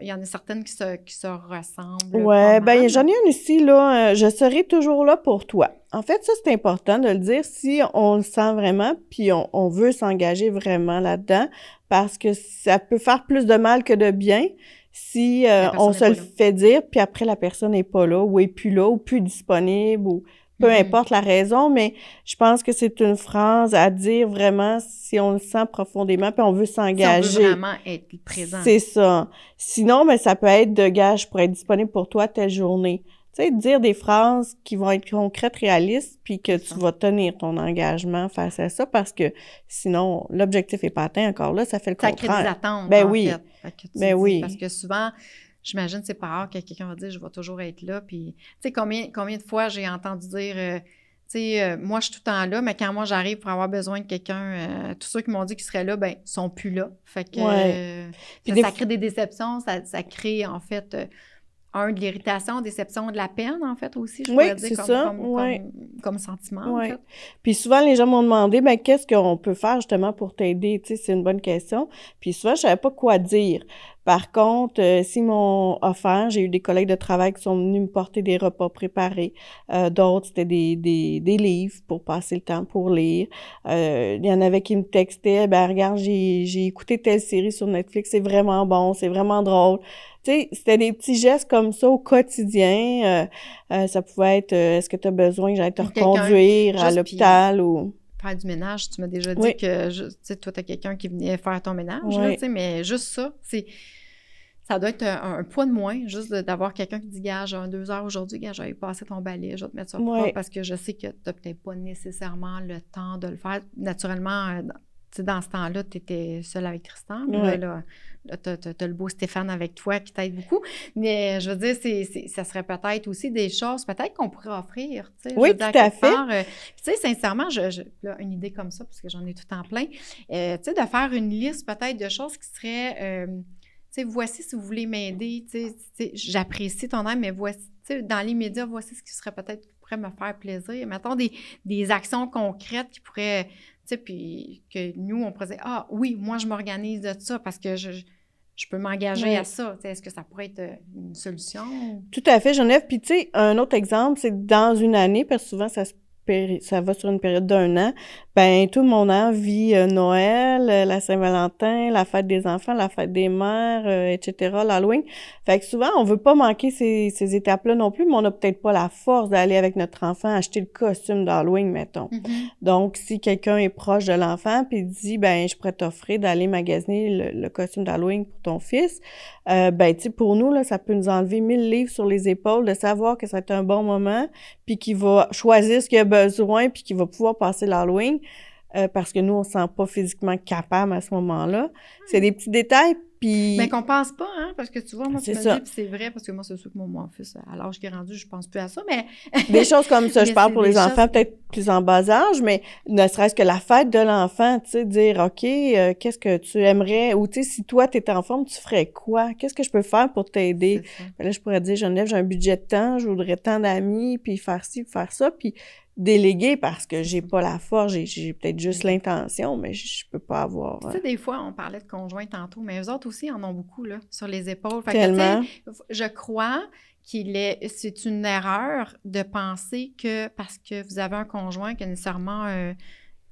Il y en a certaines qui se ressemblent. Ouais, ben j'en ai une ici, là. Je serai toujours là pour toi. En fait, ça, c'est important de le dire si on le sent vraiment, puis on veut s'engager vraiment là-dedans, parce que ça peut faire plus de mal que de bien si on se le fait dire, puis après, la personne n'est pas là, ou est plus là, ou plus disponible, ou peu importe la raison, mais je pense que c'est une phrase à dire vraiment si on le sent profondément, puis on veut s'engager. Si on veut vraiment être présent. C'est ça. Sinon, ben, ça peut être de gage pour être disponible pour toi telle journée. Tu sais, dire des phrases qui vont être concrètes, réalistes, puis que tu vas tenir ton engagement face à ça, parce que sinon, l'objectif n'est pas atteint encore là, ça fait le contraire. Ça crée des attentes, ben en oui. fait. Oui. Parce que souvent, j'imagine c'est pas rare que quelqu'un va dire « je vais toujours être là », puis tu sais, combien de fois j'ai entendu dire tu sais, moi, je suis tout le temps là, mais quand moi, j'arrive pour avoir besoin de quelqu'un, tous ceux qui m'ont dit qu'ils seraient là, ben sont plus là. Fait que ça crée des déceptions, ça crée, en fait, de l'irritation, déception, de la peine, en fait, aussi, je pourrais dire, comme sentiment, en fait. Puis souvent, les gens m'ont demandé, ben qu'est-ce qu'on peut faire justement pour t'aider? Tu sais, c'est une bonne question. Puis souvent, je savais pas quoi dire. Par contre, s'ils m'ont offert, j'ai eu des collègues de travail qui sont venus me porter des repas préparés. D'autres, c'était des livres pour passer le temps pour lire. Il y en avait qui me textaient, ben regarde, j'ai écouté telle série sur Netflix, c'est vraiment bon, c'est vraiment drôle. Tu sais, c'était des petits gestes comme ça au quotidien. Ça pouvait être, est-ce que tu as besoin que j'aille te reconduire à l'hôpital ou... Faire du ménage, tu m'as déjà dit que, tu sais, toi, tu as quelqu'un qui venait faire ton ménage, là, tu sais, mais juste ça doit être un poids de moins, juste d'avoir quelqu'un qui dit, gars, j'ai 2 heures aujourd'hui, gars, j'avais passé ton balai, je vais te mettre ça propre parce que je sais que tu n'as peut-être pas nécessairement le temps de le faire. Naturellement, tu sais, dans ce temps-là, tu étais seule avec Tristan. Là, tu as le beau Stéphane avec toi qui t'aide beaucoup. Mais je veux dire, ça serait peut-être aussi des choses peut-être qu'on pourrait offrir. Tu sais, oui, tout à fait. Tu sais, sincèrement, là, une idée comme ça, parce que j'en ai tout en plein, tu sais, de faire une liste peut-être de choses qui seraient... tu sais, voici si vous voulez m'aider, tu sais, j'apprécie ton aide, mais voici, tu sais, dans l'immédiat, voici ce qui serait peut-être qui pourrait me faire plaisir. Mettons des actions concrètes qui pourraient, tu sais, puis que nous, on pourrait dire, ah oui, moi, je m'organise de ça parce que je peux m'engager à ça. Tu sais, est-ce que ça pourrait être une solution? Tout à fait, Geneviève. Puis, tu sais, un autre exemple, c'est dans une année, parce que souvent, ça va sur une période d'1 an, ben tout le monde vit Noël, la Saint-Valentin, la fête des enfants, la fête des mères, etc., l'Halloween. Fait que souvent, on veut pas manquer ces étapes-là non plus, mais on n'a peut-être pas la force d'aller avec notre enfant acheter le costume d'Halloween, mettons. Mm-hmm. Donc, si quelqu'un est proche de l'enfant puis dit, ben je pourrais t'offrir d'aller magasiner le costume d'Halloween pour ton fils, ben tu sais, pour nous, là, ça peut nous enlever 1000 livres sur les épaules de savoir que ça va être un bon moment puis qu'il va choisir ce qu'il a besoin puis qu'il va pouvoir passer l'Halloween parce que nous, on se sent pas physiquement capable à ce moment-là. C'est des petits détails, puis... Mais qu'on pense pas, hein, parce que tu vois, moi, tu me dis, puis c'est vrai, parce que moi, c'est sûr que mon fils, à l'âge qu'il est rendu, je pense plus à ça, mais... Des choses comme ça, je parle pour les enfants peut-être plus en bas âge, mais ne serait-ce que la fête de l'enfant, tu sais, dire, OK, qu'est-ce que tu aimerais, ou tu sais, si toi, t'es en forme, tu ferais quoi? Qu'est-ce que je peux faire pour t'aider? Là, je pourrais dire, Geneviève, j'ai un budget de temps, je voudrais tant d'amis, puis faire ci, faire ça, puis déléguer parce que j'ai pas la force, j'ai peut-être juste l'intention, mais je peux pas avoir... Tu sais, des fois, on parlait de conjoints tantôt, mais eux autres aussi en ont beaucoup, là, sur les épaules. Fait tellement. Que, je crois c'est une erreur de penser que parce que vous avez un conjoint que nécessairement...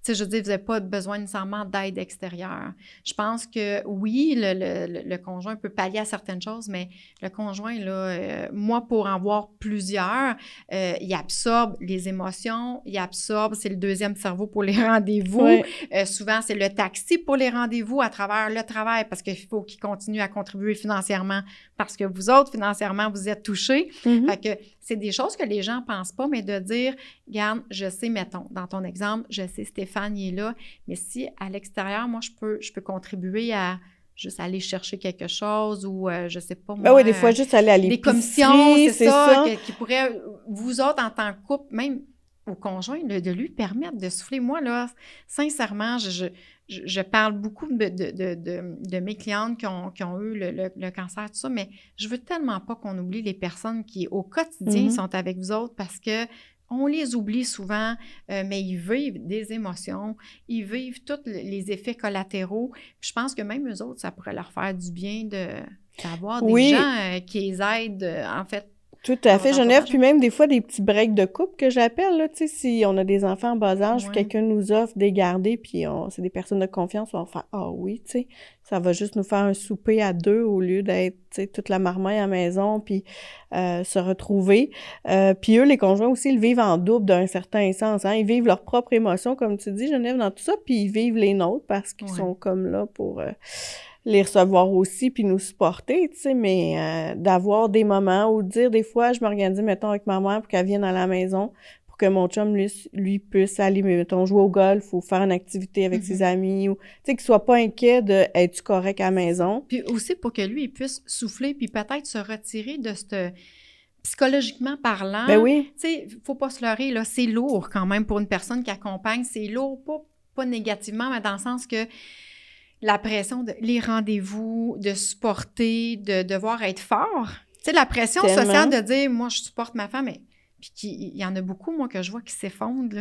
tu sais, je veux dire, vous n'avez pas besoin nécessairement d'aide extérieure. Je pense que oui, le conjoint peut pallier à certaines choses, mais le conjoint, là, moi, pour en voir plusieurs, il absorbe les émotions, il absorbe, c'est le deuxième cerveau pour les rendez-vous. Oui. Souvent, c'est le taxi pour les rendez-vous à travers le travail parce qu'il faut qu'il continue à contribuer financièrement parce que vous autres, financièrement, vous êtes touchés. Mm-hmm. Fait que c'est des choses que les gens ne pensent pas, mais de dire, regarde, je sais, mettons, dans ton exemple, je sais, Stéphane, il est là, mais si à l'extérieur, moi, je peux contribuer à juste aller chercher quelque chose ou, je sais pas, moi... Ben oui, des fois, juste aller à l'épicerie, des commissions, c'est ça. Qui pourrait, vous autres, en tant que couple, même au conjoint, de lui permettre de souffler. Moi, là, sincèrement, je parle beaucoup de mes clientes qui ont eu le cancer, tout ça, mais je veux tellement pas qu'on oublie les personnes qui, au quotidien, sont avec vous autres parce que on les oublie souvent, mais ils vivent des émotions, ils vivent tous les effets collatéraux. Puis je pense que même eux autres, ça pourrait leur faire du bien d'avoir des gens qui les aident, en fait. Tout à fait, Geneviève. Puis même des fois, des petits breaks de couple que j'appelle, là, tu sais, si on a des enfants en bas âge, quelqu'un nous offre des garder, puis c'est des personnes de confiance, on va faire « Ah oui, tu sais, ça va juste nous faire un souper à 2 au lieu d'être, tu sais, toute la marmaille à la maison, puis se retrouver. » Puis eux, les conjoints aussi, ils vivent en double d'un certain sens, hein. Ils vivent leurs propres émotions, comme tu dis, Geneviève, dans tout ça, puis ils vivent les nôtres parce qu'ils sont comme là pour... les recevoir aussi puis nous supporter, tu sais, mais d'avoir des moments où dire des fois, je m'organise, mettons, avec ma mère pour qu'elle vienne à la maison pour que mon chum, lui puisse aller, mettons, jouer au golf ou faire une activité avec ses amis ou, tu sais, qu'il soit pas inquiet de « Es-tu correct à la maison? » Puis aussi pour que lui, il puisse souffler puis peut-être se retirer de cette... psychologiquement parlant, Ben oui. tu sais, faut pas se leurrer, là, c'est lourd quand même pour une personne qui accompagne. C'est lourd, pas négativement, mais dans le sens que la pression de les rendez-vous, de supporter, de devoir être fort. Tu sais, la pression sociale de dire, moi, je supporte ma femme, puis il y en a beaucoup, moi, que je vois qui s'effondrent,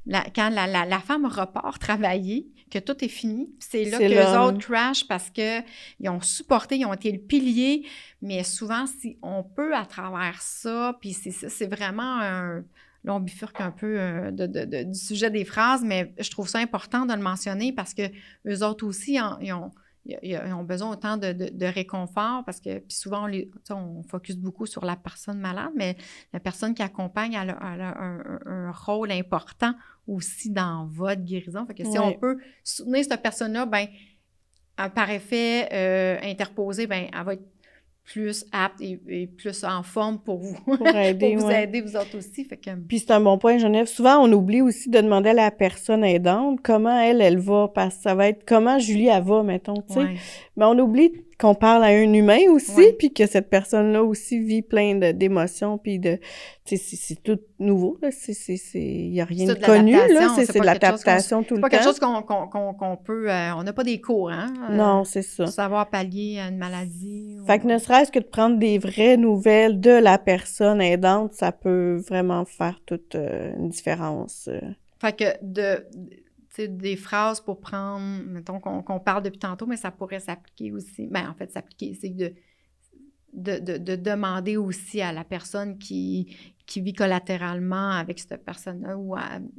là. Quand la femme repart travailler, que tout est fini, c'est là que les autres crashent parce qu'ils ont supporté, ils ont été le pilier, mais souvent, si on peut à travers ça, puis c'est vraiment un... Là, on bifurque un peu du sujet des phrases, mais je trouve ça important de le mentionner parce que eux autres aussi, ils ont besoin autant de réconfort parce que puis souvent, on focus beaucoup sur la personne malade, mais la personne qui accompagne, elle a un rôle important aussi dans votre guérison. Fait que si on peut soutenir cette personne-là, bien, par effet interposé, bien, elle va être plus apte et plus en forme pour vous, aider, pour vous aider, vous autres aussi. Fait que... Puis c'est un bon point, Geneviève. Souvent, on oublie aussi de demander à la personne aidante comment elle va, parce que ça va être comment Julie, elle va, mettons, tu sais. Mais on oublie qu'on parle à un humain aussi, puis que cette personne-là aussi vit plein d'émotions, puis tu sais, c'est tout nouveau, là. Il y a rien de connu, là. C'est de l'adaptation tout le temps. C'est pas quelque chose qu'on peut... on n'a pas des cours, hein? Non, c'est ça. Pour savoir pallier à une maladie. Fait que ne serait-ce que de prendre des vraies nouvelles de la personne aidante, ça peut vraiment faire toute une différence. Fait que des phrases pour prendre, mettons qu'on parle depuis tantôt, mais ça pourrait s'appliquer aussi. Bien, en fait, s'appliquer, c'est de demander aussi à la personne qui vit collatéralement avec cette personne-là ou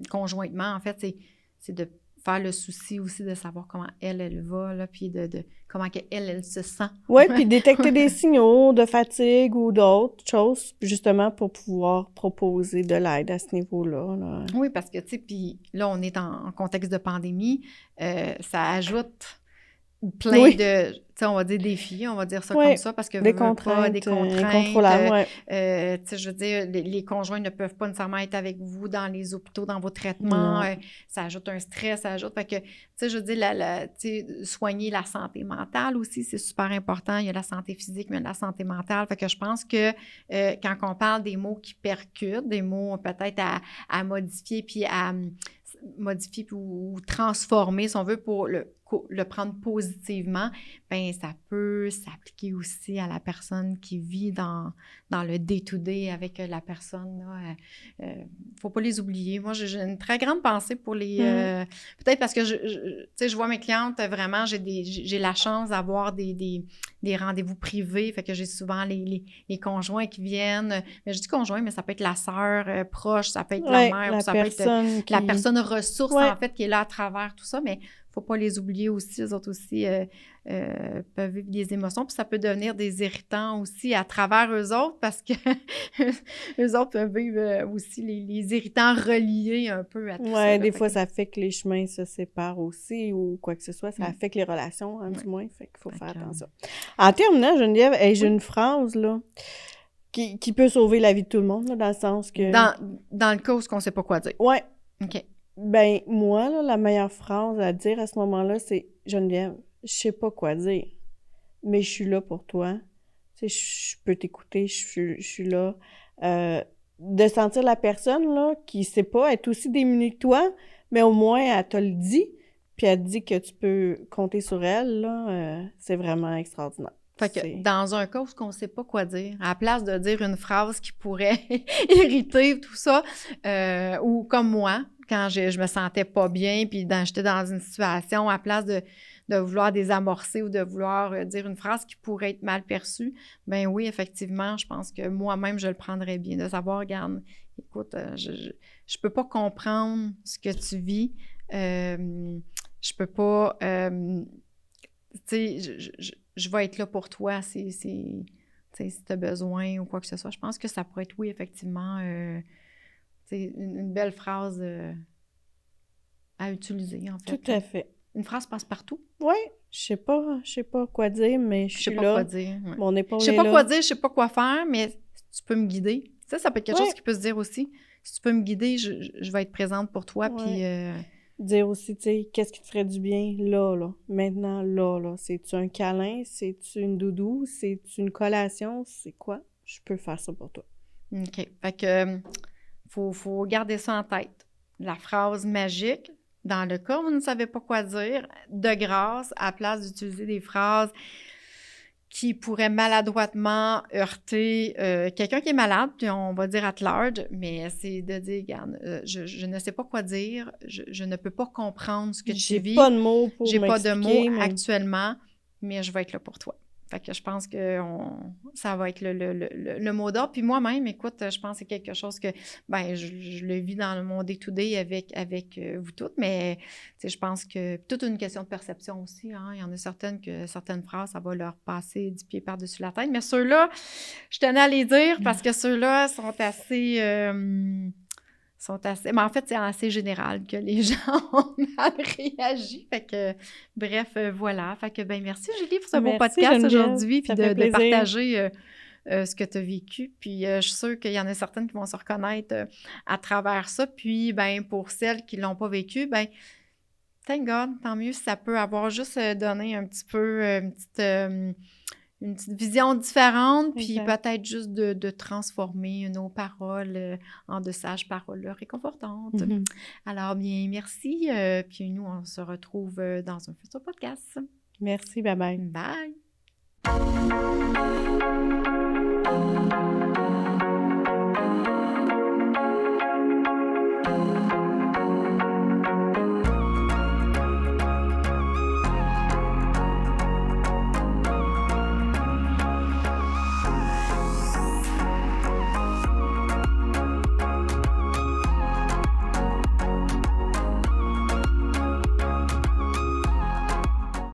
conjointement, en fait, c'est de faire le souci aussi de savoir comment elle va, là, puis de comment elle se sent. Oui, puis détecter des signaux de fatigue ou d'autres choses, justement pour pouvoir proposer de l'aide à ce niveau-là. Là. Oui, parce que, tu sais, puis là, on est en contexte de pandémie, ça ajoute plein de, tu sais, on va dire défis, on va dire ça comme ça, parce que des contraintes incontrôlables, tu sais, je veux dire, les conjoints ne peuvent pas nécessairement être avec vous dans les hôpitaux, dans vos traitements, ça ajoute un stress, ça ajoute, fait que, tu sais, je veux dire, tu sais, soigner la santé mentale aussi, c'est super important, il y a la santé physique, mais la santé mentale, fait que je pense que quand on parle des mots qui percutent, des mots peut-être à modifier, puis à modifier ou transformer, si on veut, pour le prendre positivement, bien, ça peut s'appliquer aussi à la personne qui vit dans le day-to-day avec la personne. Faut pas les oublier. Moi, j'ai une très grande pensée pour les... peut-être parce que, tu sais, je vois mes clientes, vraiment, j'ai la chance d'avoir des rendez-vous privés, fait que j'ai souvent les conjoints qui viennent. Mais je dis conjoint, mais ça peut être la sœur proche, ça peut être la mère, ça peut être la personne ressource, en fait, qui est là à travers tout ça, mais faut pas les oublier aussi, eux autres aussi peuvent vivre des émotions, puis ça peut devenir des irritants aussi à travers eux autres, parce que eux autres peuvent vivre aussi les irritants reliés un peu à tout ça. Oui, des fois, ça fait que les chemins se séparent aussi, ou quoi que ce soit, ça affecte les relations, hein, du moins, fait qu'il faut faire attention. En terminant, Geneviève, j'ai une phrase, là, qui peut sauver la vie de tout le monde, là, dans le sens que... Dans le cas où on ne sait pas quoi dire. Oui. OK. Ben, moi, là, la meilleure phrase à dire à ce moment-là, c'est « Geneviève, je sais pas quoi dire, mais je suis là pour toi. Tu sais, je peux t'écouter, je suis là. » De sentir la personne, là, qui sait pas, être aussi démunie que toi, mais au moins, elle te le dit, puis elle te dit que tu peux compter sur elle, là, c'est vraiment extraordinaire. Fait que dans un cas où on ne sait pas quoi dire, à la place de dire une phrase qui pourrait irriter tout ça, ou comme moi, quand je me sentais pas bien, puis j'étais dans une situation, à la place de vouloir désamorcer ou de vouloir dire une phrase qui pourrait être mal perçue, ben oui, effectivement, je pense que moi-même, je le prendrais bien, de savoir, regarde, écoute, je peux pas comprendre ce que tu vis, je peux pas, tu sais, je vais être là pour toi si tu as besoin ou quoi que ce soit. Je pense que ça pourrait être, oui, effectivement, une belle phrase à utiliser, en fait. Tout à fait. Une phrase passe-partout. Oui, je sais pas quoi dire, mais je suis là. Je sais pas quoi dire. Ouais. Mon épaule je sais pas quoi dire, je sais pas quoi faire, mais tu peux me guider. Ça peut être quelque chose qui peut se dire aussi. Si tu peux me guider, je vais être présente pour toi, puis... Dire aussi, tu sais, qu'est-ce qui te ferait du bien là, maintenant, là. C'est-tu un câlin? C'est-tu une doudou? C'est-tu une collation? C'est quoi? Je peux faire ça pour toi. OK. Fait que faut garder ça en tête. La phrase magique, dans le cas où vous ne savez pas quoi dire, de grâce, à la place d'utiliser des phrases qui pourraient maladroitement heurter quelqu'un qui est malade, puis on va dire at large, mais c'est de dire, regarde, je ne sais pas quoi dire, je ne peux pas comprendre ce que tu vis. J'ai pas de mots pour J'ai pas de mots mais... actuellement, mais je vais être là pour toi. Fait que je pense que ça va être le mot d'ordre. Puis moi-même, écoute, je pense que c'est quelque chose que, ben, je le vis dans mon day-to-day avec vous toutes, mais je pense que toute une question de perception aussi. Hein, il y en a certaines phrases, ça va leur passer du pied par-dessus la tête. Mais ceux-là, je tenais à les dire parce que ceux-là sont assez... Mais en fait, c'est assez général que les gens ont mal réagi. Fait que, bref, voilà. Fait que, ben merci, Julie, pour ce beau podcast aujourd'hui, puis de partager ce que tu as vécu. Puis, je suis sûre qu'il y en a certaines qui vont se reconnaître à travers ça. Puis, ben pour celles qui ne l'ont pas vécu, ben thank God, tant mieux si ça peut avoir juste donné un petit peu une petite vision différente, puis peut-être juste de transformer nos paroles en de sages paroles réconfortantes. Mm-hmm. Alors, bien, merci. Puis nous, on se retrouve dans un futur podcast. Merci, bye-bye. Bye!